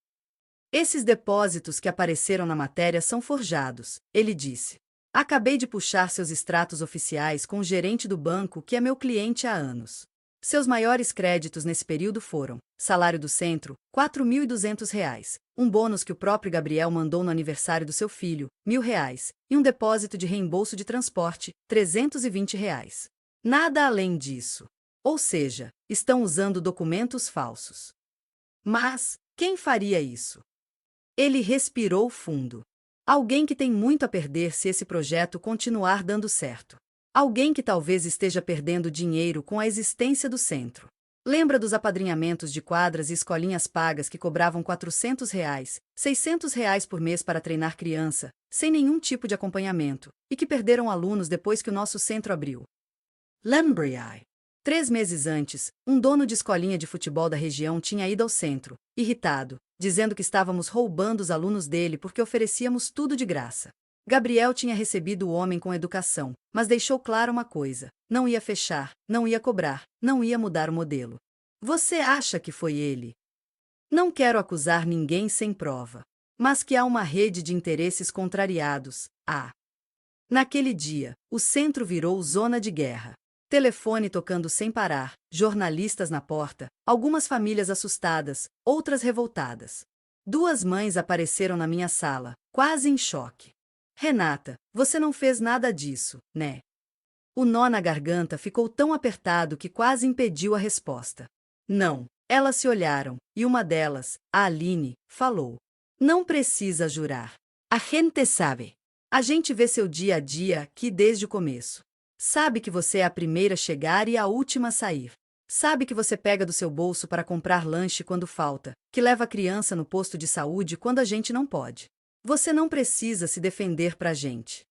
Esses depósitos que apareceram na matéria são forjados, ele disse. Acabei de puxar seus extratos oficiais com o gerente do banco que é meu cliente há anos. Seus maiores créditos nesse período foram salário do centro, R$ 4.200, um bônus que o próprio Gabriel mandou no aniversário do seu filho, R$ 1.000, e um depósito de reembolso de transporte, R$ 320. Nada além disso. Ou seja, estão usando documentos falsos. Mas, quem faria isso? Ele respirou fundo. Alguém que tem muito a perder se esse projeto continuar dando certo. Alguém que talvez esteja perdendo dinheiro com a existência do centro. Lembra dos apadrinhamentos de quadras e escolinhas pagas que cobravam R$ 400, R$ 600 por mês para treinar criança, sem nenhum tipo de acompanhamento, e que perderam alunos depois que o nosso centro abriu? Lembrei. 3 meses antes, um dono de escolinha de futebol da região tinha ido ao centro, irritado, dizendo que estávamos roubando os alunos dele porque oferecíamos tudo de graça. Gabriel tinha recebido o homem com educação, mas deixou claro uma coisa: não ia fechar, não ia cobrar, não ia mudar o modelo. Você acha que foi ele? Não quero acusar ninguém sem prova, mas que há uma rede de interesses contrariados. Naquele dia, o centro virou zona de guerra. Telefone tocando sem parar, jornalistas na porta, algumas famílias assustadas, outras revoltadas. 2 mães apareceram na minha sala, quase em choque. Renata, você não fez nada disso, né? O nó na garganta ficou tão apertado que quase impediu a resposta. Não. Elas se olharam, e uma delas, a Aline, falou. Não precisa jurar. A gente sabe. A gente vê seu dia a dia aqui desde o começo. Sabe que você é a primeira a chegar e a última a sair. Sabe que você pega do seu bolso para comprar lanche quando falta, que leva a criança no posto de saúde quando a gente não pode. Você não precisa se defender pra gente.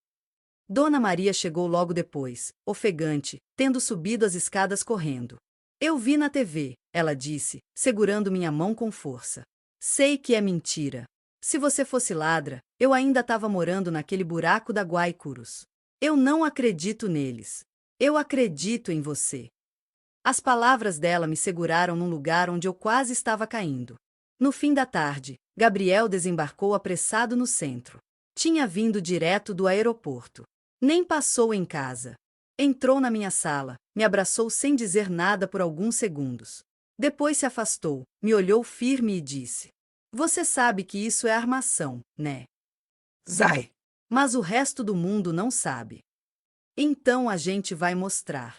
Dona Maria chegou logo depois, ofegante, tendo subido as escadas correndo. Eu vi na TV, ela disse, segurando minha mão com força. Sei que é mentira. Se você fosse ladra, eu ainda estava morando naquele buraco da Guaicurus. Eu não acredito neles. Eu acredito em você. As palavras dela me seguraram num lugar onde eu quase estava caindo. No fim da tarde, Gabriel desembarcou apressado no centro. Tinha vindo direto do aeroporto. Nem passou em casa. Entrou na minha sala, me abraçou sem dizer nada por alguns segundos. Depois se afastou, me olhou firme e disse: Você sabe que isso é armação, né? Zai. Mas o resto do mundo não sabe. Então a gente vai mostrar.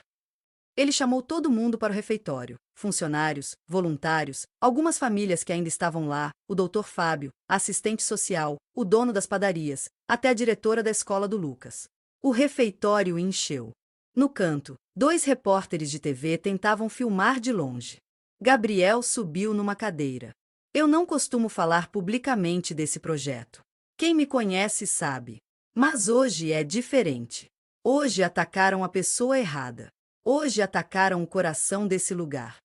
Ele chamou todo mundo para o refeitório, funcionários, voluntários, algumas famílias que ainda estavam lá, o doutor Fábio, a assistente social, o dono das padarias, até a diretora da escola do Lucas. O refeitório encheu. No canto, 2 repórteres de TV tentavam filmar de longe. Gabriel subiu numa cadeira. Eu não costumo falar publicamente desse projeto. Quem me conhece sabe. Mas hoje é diferente. Hoje atacaram a pessoa errada. Hoje atacaram o coração desse lugar.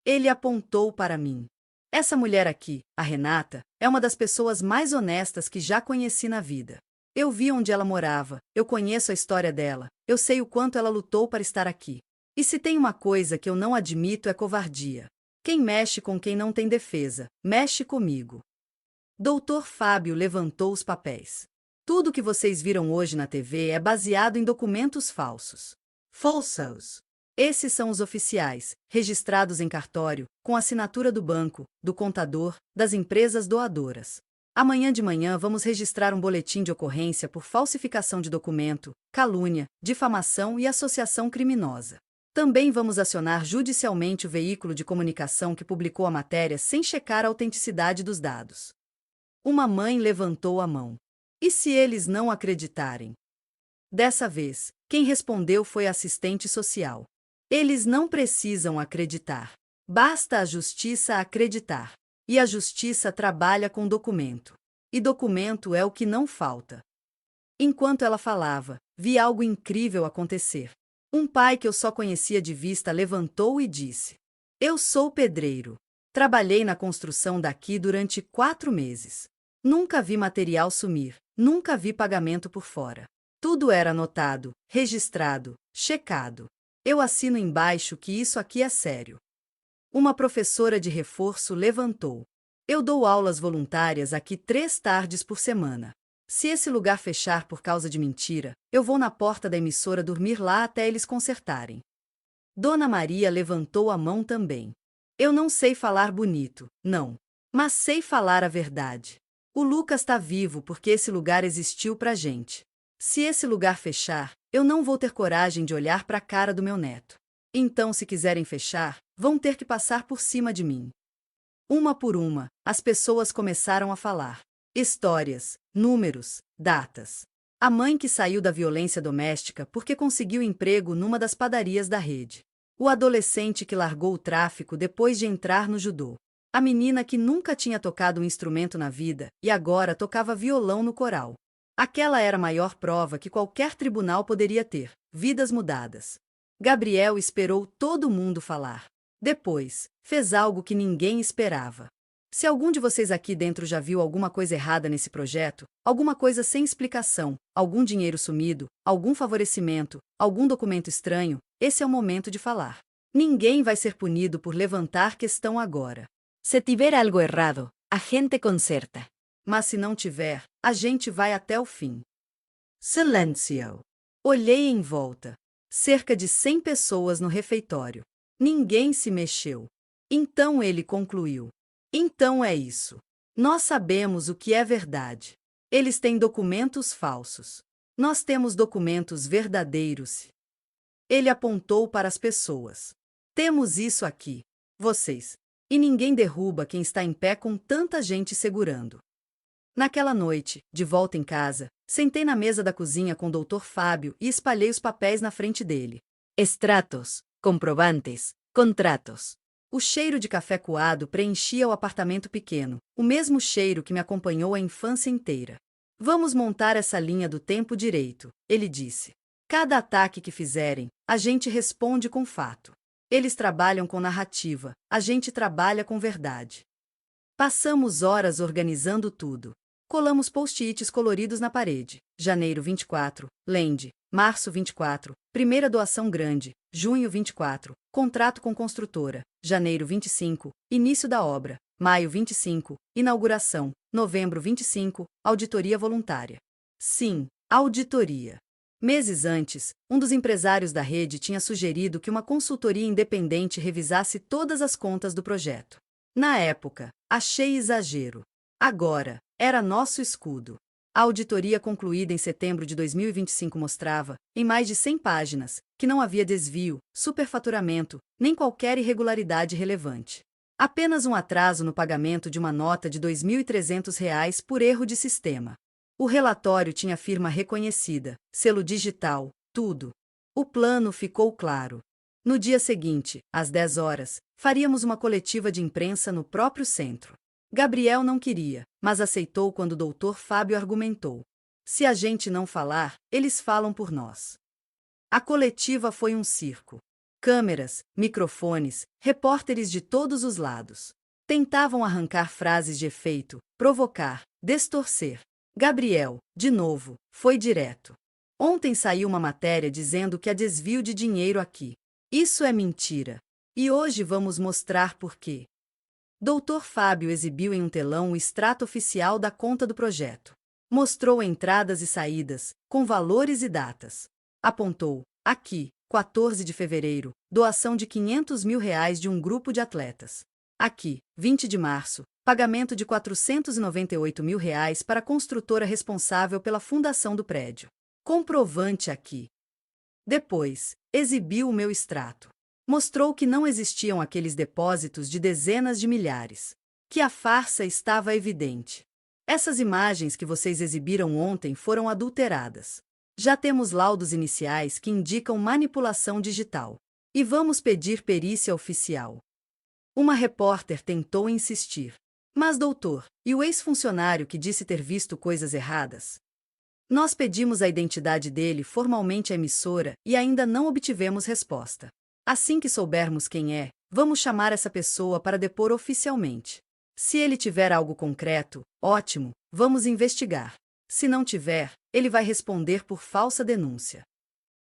Ele apontou para mim. Essa mulher aqui, a Renata, é uma das pessoas mais honestas que já conheci na vida. Eu vi onde ela morava, eu conheço a história dela, eu sei o quanto ela lutou para estar aqui. E se tem uma coisa que eu não admito é covardia. Quem mexe com quem não tem defesa, mexe comigo. Doutor Fábio levantou os papéis. Tudo que vocês viram hoje na TV é baseado em documentos falsos. Falsos. Esses são os oficiais, registrados em cartório, com assinatura do banco, do contador, das empresas doadoras. Amanhã de manhã vamos registrar um boletim de ocorrência por falsificação de documento, calúnia, difamação e associação criminosa. Também vamos acionar judicialmente o veículo de comunicação que publicou a matéria sem checar a autenticidade dos dados. Uma mãe levantou a mão. E se eles não acreditarem? Dessa vez, quem respondeu foi a assistente social. Eles não precisam acreditar. Basta a justiça acreditar. E a justiça trabalha com documento. E documento é o que não falta. Enquanto ela falava, vi algo incrível acontecer. Um pai que eu só conhecia de vista levantou e disse: Eu sou pedreiro. Trabalhei na construção daqui durante 4 meses. Nunca vi material sumir, nunca vi pagamento por fora. Tudo era anotado, registrado, checado. Eu assino embaixo que isso aqui é sério. Uma professora de reforço levantou. Eu dou aulas voluntárias aqui 3 tardes por semana. Se esse lugar fechar por causa de mentira, eu vou na porta da emissora dormir lá até eles consertarem. Dona Maria levantou a mão também. Eu não sei falar bonito, não. Mas sei falar a verdade. O Lucas tá vivo porque esse lugar existiu pra gente. Se esse lugar fechar, eu não vou ter coragem de olhar pra cara do meu neto. Então, se quiserem fechar, vão ter que passar por cima de mim. Uma por uma, as pessoas começaram a falar. Histórias, números, datas. A mãe que saiu da violência doméstica porque conseguiu emprego numa das padarias da rede. O adolescente que largou o tráfico depois de entrar no judô. A menina que nunca tinha tocado um instrumento na vida e agora tocava violão no coral. Aquela era a maior prova que qualquer tribunal poderia ter: vidas mudadas. Gabriel esperou todo mundo falar. Depois, fez algo que ninguém esperava. Se algum de vocês aqui dentro já viu alguma coisa errada nesse projeto, alguma coisa sem explicação, algum dinheiro sumido, algum favorecimento, algum documento estranho, esse é o momento de falar. Ninguém vai ser punido por levantar questão agora. Se tiver algo errado, a gente conserta. Mas se não tiver, a gente vai até o fim. Silêncio. Olhei em volta. Cerca de 100 pessoas no refeitório. Ninguém se mexeu. Então ele concluiu. Então é isso. Nós sabemos o que é verdade. Eles têm documentos falsos. Nós temos documentos verdadeiros. Ele apontou para as pessoas. Temos isso aqui. Vocês. E ninguém derruba quem está em pé com tanta gente segurando. Naquela noite, de volta em casa, sentei na mesa da cozinha com o Dr. Fábio e espalhei os papéis na frente dele. Extratos, comprovantes, contratos. O cheiro de café coado preenchia o apartamento pequeno, o mesmo cheiro que me acompanhou a infância inteira. Vamos montar essa linha do tempo direito, ele disse. Cada ataque que fizerem, a gente responde com fato. Eles trabalham com narrativa, a gente trabalha com verdade. Passamos horas organizando tudo. Colamos post-its coloridos na parede. Janeiro 24, Lende. Março 24, primeira doação grande. Junho 24, contrato com construtora. Janeiro 25, início da obra. Maio 25, inauguração. Novembro 25, auditoria voluntária. Sim, auditoria. Meses antes, um dos empresários da rede tinha sugerido que uma consultoria independente revisasse todas as contas do projeto. Na época, achei exagero. Agora, era nosso escudo. A auditoria concluída em setembro de 2025 mostrava, em mais de 100 páginas, que não havia desvio, superfaturamento, nem qualquer irregularidade relevante. Apenas um atraso no pagamento de uma nota de R$ 2.300 por erro de sistema. O relatório tinha firma reconhecida, selo digital, tudo. O plano ficou claro. No dia seguinte, às 10 horas, faríamos uma coletiva de imprensa no próprio centro. Gabriel não queria, mas aceitou quando o Dr. Fábio argumentou. Se a gente não falar, eles falam por nós. A coletiva foi um circo. Câmeras, microfones, repórteres de todos os lados. Tentavam arrancar frases de efeito, provocar, distorcer. Gabriel, de novo, foi direto. Ontem saiu uma matéria dizendo que há desvio de dinheiro aqui. Isso é mentira. E hoje vamos mostrar por quê. Dr. Fábio exibiu em um telão o extrato oficial da conta do projeto. Mostrou entradas e saídas, com valores e datas. Apontou, aqui, 14 de fevereiro, doação de R$ 500 mil de um grupo de atletas. Aqui, 20 de março, pagamento de R$ 498 mil para a construtora responsável pela fundação do prédio. Comprovante aqui. Depois, exibiu o meu extrato. Mostrou que não existiam aqueles depósitos de dezenas de milhares. Que a farsa estava evidente. Essas imagens que vocês exibiram ontem foram adulteradas. Já temos laudos iniciais que indicam manipulação digital. E vamos pedir perícia oficial. Uma repórter tentou insistir. Mas, doutor, e o ex-funcionário que disse ter visto coisas erradas? Nós pedimos a identidade dele formalmente à emissora e ainda não obtivemos resposta. Assim que soubermos quem é, vamos chamar essa pessoa para depor oficialmente. Se ele tiver algo concreto, ótimo, vamos investigar. Se não tiver, ele vai responder por falsa denúncia.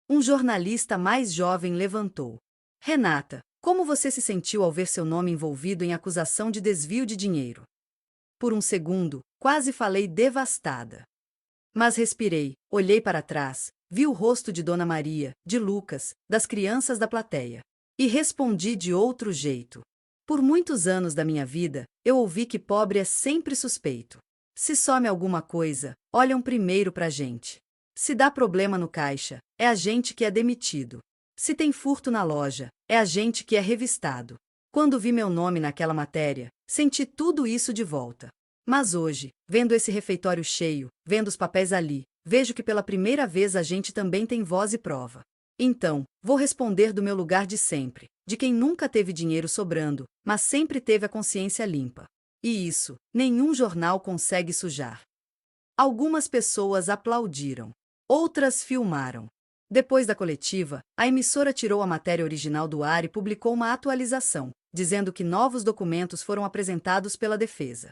Um jornalista mais jovem levantou. Renata, como você se sentiu ao ver seu nome envolvido em acusação de desvio de dinheiro? Por um segundo, quase falei devastada. Mas respirei, olhei para trás, vi o rosto de Dona Maria, de Lucas, das crianças da plateia. E respondi de outro jeito. Por muitos anos da minha vida, eu ouvi que pobre é sempre suspeito. Se some alguma coisa, olham primeiro pra gente. Se dá problema no caixa, é a gente que é demitido. Se tem furto na loja, é a gente que é revistado. Quando vi meu nome naquela matéria, senti tudo isso de volta. Mas hoje, vendo esse refeitório cheio, vendo os papéis ali, vejo que pela primeira vez a gente também tem voz e prova. Então, vou responder do meu lugar de sempre, de quem nunca teve dinheiro sobrando, mas sempre teve a consciência limpa. E isso, nenhum jornal consegue sujar. Algumas pessoas aplaudiram. Outras filmaram. Depois da coletiva, a emissora tirou a matéria original do ar e publicou uma atualização, dizendo que novos documentos foram apresentados pela defesa.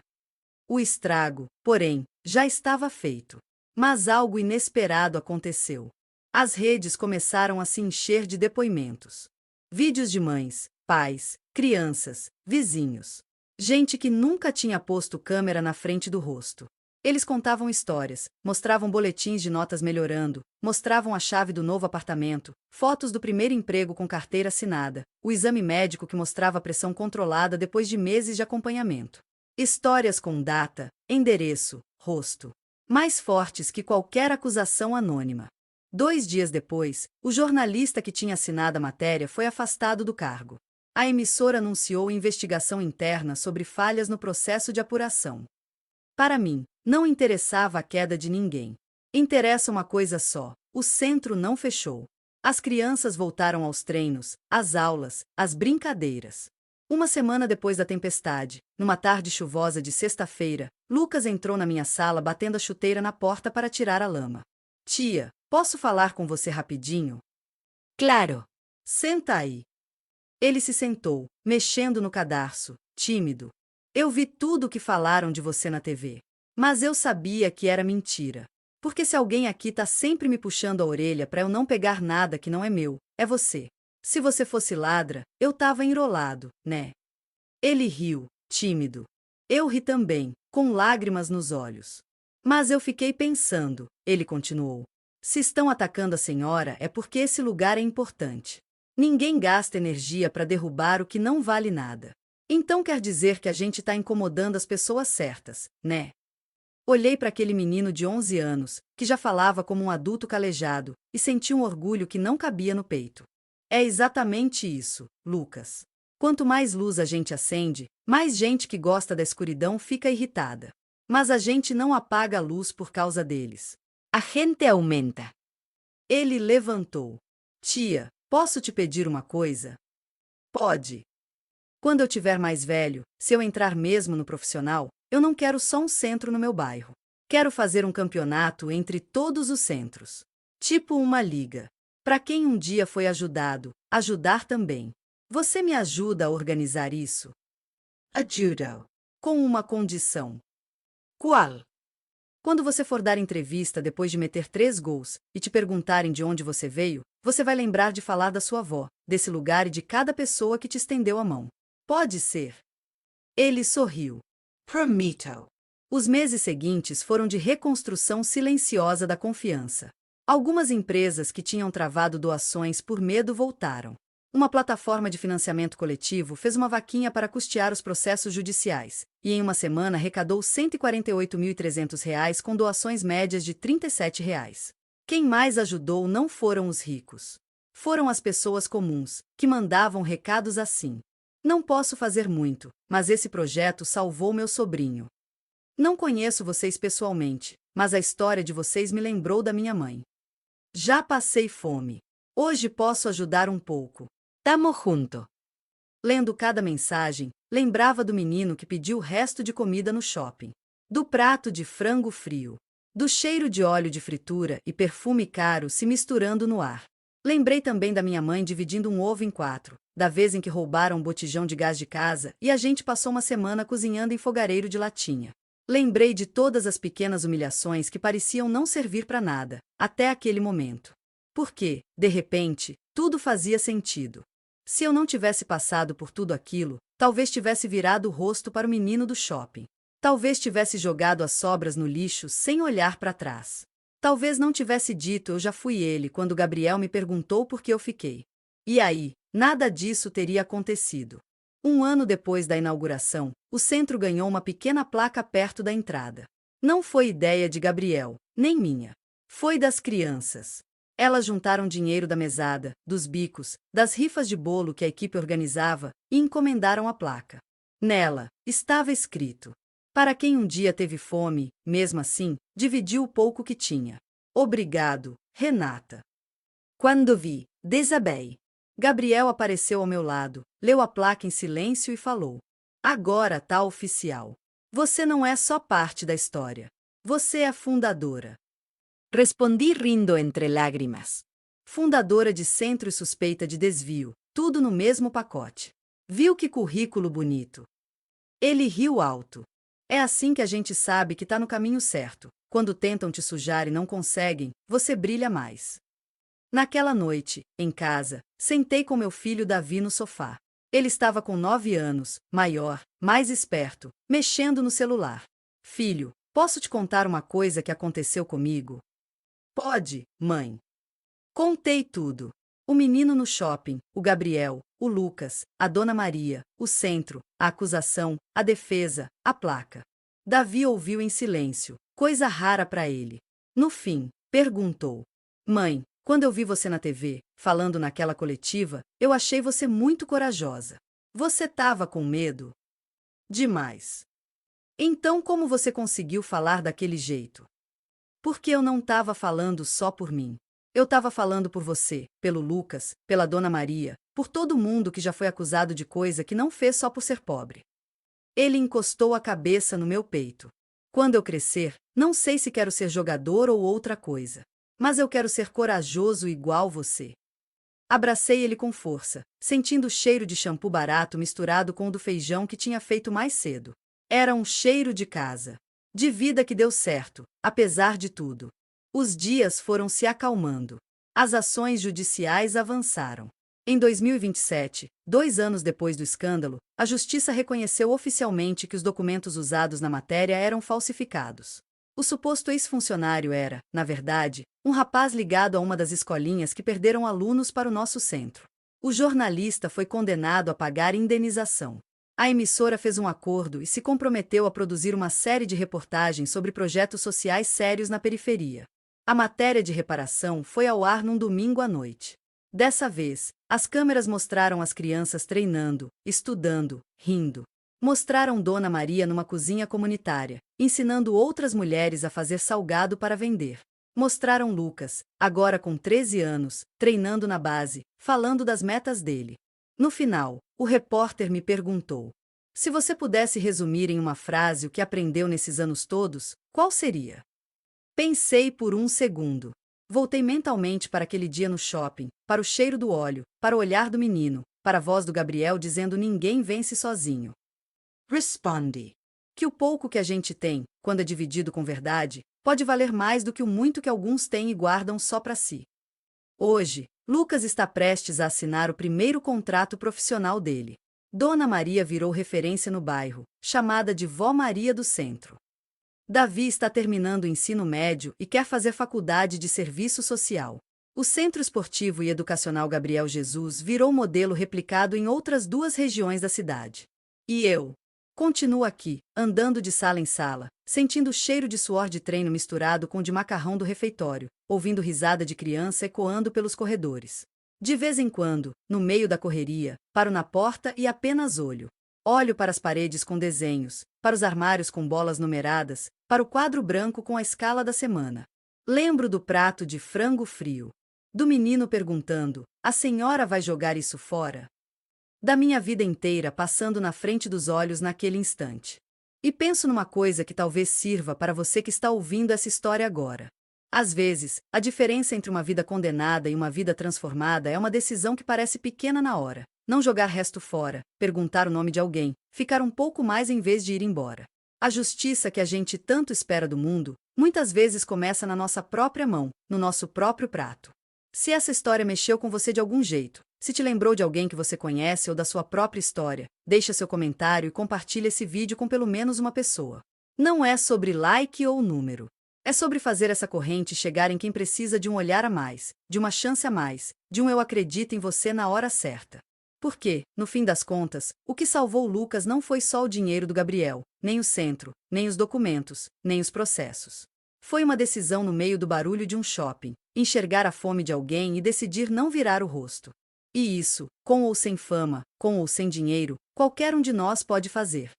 O estrago, porém, já estava feito. Mas algo inesperado aconteceu. As redes começaram a se encher de depoimentos. Vídeos de mães, pais, crianças, vizinhos. Gente que nunca tinha posto câmera na frente do rosto. Eles contavam histórias, mostravam boletins de notas melhorando, mostravam a chave do novo apartamento, fotos do primeiro emprego com carteira assinada, o exame médico que mostrava a pressão controlada depois de meses de acompanhamento. Histórias com data, endereço, rosto. Mais fortes que qualquer acusação anônima. 2 dias depois, o jornalista que tinha assinado a matéria foi afastado do cargo. A emissora anunciou investigação interna sobre falhas no processo de apuração. Para mim, não interessava a queda de ninguém. Interessa uma coisa só: o centro não fechou. As crianças voltaram aos treinos, às aulas, às brincadeiras. Uma semana depois da tempestade, numa tarde chuvosa de sexta-feira, Lucas entrou na minha sala batendo a chuteira na porta para tirar a lama. Tia, posso falar com você rapidinho? Claro. Senta aí. Ele se sentou, mexendo no cadarço, tímido. Eu vi tudo o que falaram de você na TV. Mas eu sabia que era mentira. Porque se alguém aqui tá sempre me puxando a orelha para eu não pegar nada que não é meu, é você. Se você fosse ladra, eu tava enrolado, né? Ele riu, tímido. Eu ri também, com lágrimas nos olhos. Mas eu fiquei pensando, ele continuou. Se estão atacando a senhora é porque esse lugar é importante. Ninguém gasta energia para derrubar o que não vale nada. Então quer dizer que a gente tá incomodando as pessoas certas, né? Olhei para aquele menino de 11 anos, que já falava como um adulto calejado, e senti um orgulho que não cabia no peito. É exatamente isso, Lucas. Quanto mais luz a gente acende, mais gente que gosta da escuridão fica irritada. Mas a gente não apaga a luz por causa deles. A gente aumenta. Ele levantou. Tia, posso te pedir uma coisa? Pode. Quando eu tiver mais velho, se eu entrar mesmo no profissional, eu não quero só um centro no meu bairro. Quero fazer um campeonato entre todos os centros. Tipo uma liga. Para quem um dia foi ajudado, ajudar também. Você me ajuda a organizar isso? Ajudo. Com uma condição. ¿Cuál? Quando você for dar entrevista depois de meter 3 gols e te perguntarem de onde você veio, você vai lembrar de falar da sua avó, desse lugar e de cada pessoa que te estendeu a mão. Pode ser. Ele sorriu. Prometo. Os meses seguintes foram de reconstrução silenciosa da confiança. Algumas empresas que tinham travado doações por medo voltaram. Uma plataforma de financiamento coletivo fez uma vaquinha para custear os processos judiciais, e em uma semana arrecadou R$ 148.300 com doações médias de R$ 37. Quem mais ajudou não foram os ricos. Foram as pessoas comuns, que mandavam recados assim. Não posso fazer muito, mas esse projeto salvou meu sobrinho. Não conheço vocês pessoalmente, mas a história de vocês me lembrou da minha mãe. Já passei fome. Hoje posso ajudar um pouco. Tamo junto. Lendo cada mensagem, lembrava do menino que pediu o resto de comida no shopping. Do prato de frango frio. Do cheiro de óleo de fritura e perfume caro se misturando no ar. Lembrei também da minha mãe dividindo um ovo em 4, da vez em que roubaram um botijão de gás de casa e a gente passou uma semana cozinhando em fogareiro de latinha. Lembrei de todas as pequenas humilhações que pareciam não servir para nada, até aquele momento. Porque, de repente, tudo fazia sentido. Se eu não tivesse passado por tudo aquilo, talvez tivesse virado o rosto para o menino do shopping. Talvez tivesse jogado as sobras no lixo sem olhar para trás. Talvez não tivesse dito eu já fui ele quando Gabriel me perguntou por que eu fiquei. E aí, nada disso teria acontecido. Um ano depois da inauguração, o centro ganhou uma pequena placa perto da entrada. Não foi ideia de Gabriel, nem minha. Foi das crianças. Elas juntaram dinheiro da mesada, dos bicos, das rifas de bolo que a equipe organizava e encomendaram a placa. Nela, estava escrito: para quem um dia teve fome, mesmo assim, dividiu o pouco que tinha. Obrigado, Renata. Quando vi, desabei. Gabriel apareceu ao meu lado, leu a placa em silêncio e falou: agora tá oficial. Você não é só parte da história. Você é a fundadora. Respondí rindo entre lágrimas. Fundadora de centro e suspeita de desvio, tudo no mesmo pacote. Viu que currículo bonito? Ele riu alto. É assim que a gente sabe que tá no caminho certo. Quando tentam te sujar e não conseguem, você brilha mais. Naquela noite, em casa, sentei com meu filho Davi no sofá. Ele estava com 9 anos, maior, mais esperto, mexendo no celular. Filho, posso te contar uma coisa que aconteceu comigo? Pode, mãe. Contei tudo. O menino no shopping, o Gabriel, o Lucas, a Dona Maria, o centro, a acusação, a defesa, a placa. Davi ouviu em silêncio, coisa rara para ele. No fim, perguntou: mãe, quando eu vi você na TV, falando naquela coletiva, eu achei você muito corajosa. Você tava com medo? Demais. Então como você conseguiu falar daquele jeito? Porque eu não estava falando só por mim. Eu estava falando por você, pelo Lucas, pela Dona Maria, por todo mundo que já foi acusado de coisa que não fez só por ser pobre. Ele encostou a cabeça no meu peito. Quando eu crescer, não sei se quero ser jogador ou outra coisa. Mas eu quero ser corajoso igual você. Abracei ele com força, sentindo o cheiro de shampoo barato misturado com o do feijão que tinha feito mais cedo. Era um cheiro de casa. De vida que deu certo, apesar de tudo. Os dias foram se acalmando. As ações judiciais avançaram. Em 2027, 2 anos depois do escândalo, a Justiça reconheceu oficialmente que os documentos usados na matéria eram falsificados. O suposto ex-funcionário era, na verdade, um rapaz ligado a uma das escolinhas que perderam alunos para o nosso centro. O jornalista foi condenado a pagar indenização. A emissora fez um acordo e se comprometeu a produzir uma série de reportagens sobre projetos sociais sérios na periferia. A matéria de reparação foi ao ar num domingo à noite. Dessa vez, as câmeras mostraram as crianças treinando, estudando, rindo. Mostraram Dona Maria numa cozinha comunitária, ensinando outras mulheres a fazer salgado para vender. Mostraram Lucas, agora com 13 anos, treinando na base, falando das metas dele. No final, o repórter me perguntou: se você pudesse resumir em uma frase o que aprendeu nesses anos todos, qual seria? Pensei por um segundo. Voltei mentalmente para aquele dia no shopping, para o cheiro do óleo, para o olhar do menino, para a voz do Gabriel dizendo ninguém vence sozinho. Respondi. Que o pouco que a gente tem, quando é dividido com verdade, pode valer mais do que o muito que alguns têm e guardam só para si. Hoje, Lucas está prestes a assinar o primeiro contrato profissional dele. Dona Maria virou referência no bairro, chamada de Vó Maria do Centro. Davi está terminando o ensino médio e quer fazer faculdade de serviço social. O Centro Esportivo e Educacional Gabriel Jesus virou modelo replicado em outras 2 regiões da cidade. E eu? Continuo aqui, andando de sala em sala, sentindo o cheiro de suor de treino misturado com o de macarrão do refeitório, ouvindo risada de criança ecoando pelos corredores. De vez em quando, no meio da correria, paro na porta e apenas olho. Olho para as paredes com desenhos, para os armários com bolas numeradas, para o quadro branco com a escala da semana. Lembro do prato de frango frio. Do menino perguntando: a senhora vai jogar isso fora? Da minha vida inteira passando na frente dos olhos naquele instante. E penso numa coisa que talvez sirva para você que está ouvindo essa história agora. Às vezes, a diferença entre uma vida condenada e uma vida transformada é uma decisão que parece pequena na hora. Não jogar resto fora, perguntar o nome de alguém, ficar um pouco mais em vez de ir embora. A justiça que a gente tanto espera do mundo, muitas vezes começa na nossa própria mão, no nosso próprio prato. Se essa história mexeu com você de algum jeito, se te lembrou de alguém que você conhece ou da sua própria história, deixa seu comentário e compartilhe esse vídeo com pelo menos uma pessoa. Não é sobre like ou número. É sobre fazer essa corrente chegar em quem precisa de um olhar a mais, de uma chance a mais, de um eu acredito em você na hora certa. Porque, no fim das contas, o que salvou Lucas não foi só o dinheiro do Gabriel, nem o centro, nem os documentos, nem os processos. Foi uma decisão no meio do barulho de um shopping, enxergar a fome de alguém e decidir não virar o rosto. E isso, com ou sem fama, com ou sem dinheiro, qualquer um de nós pode fazer.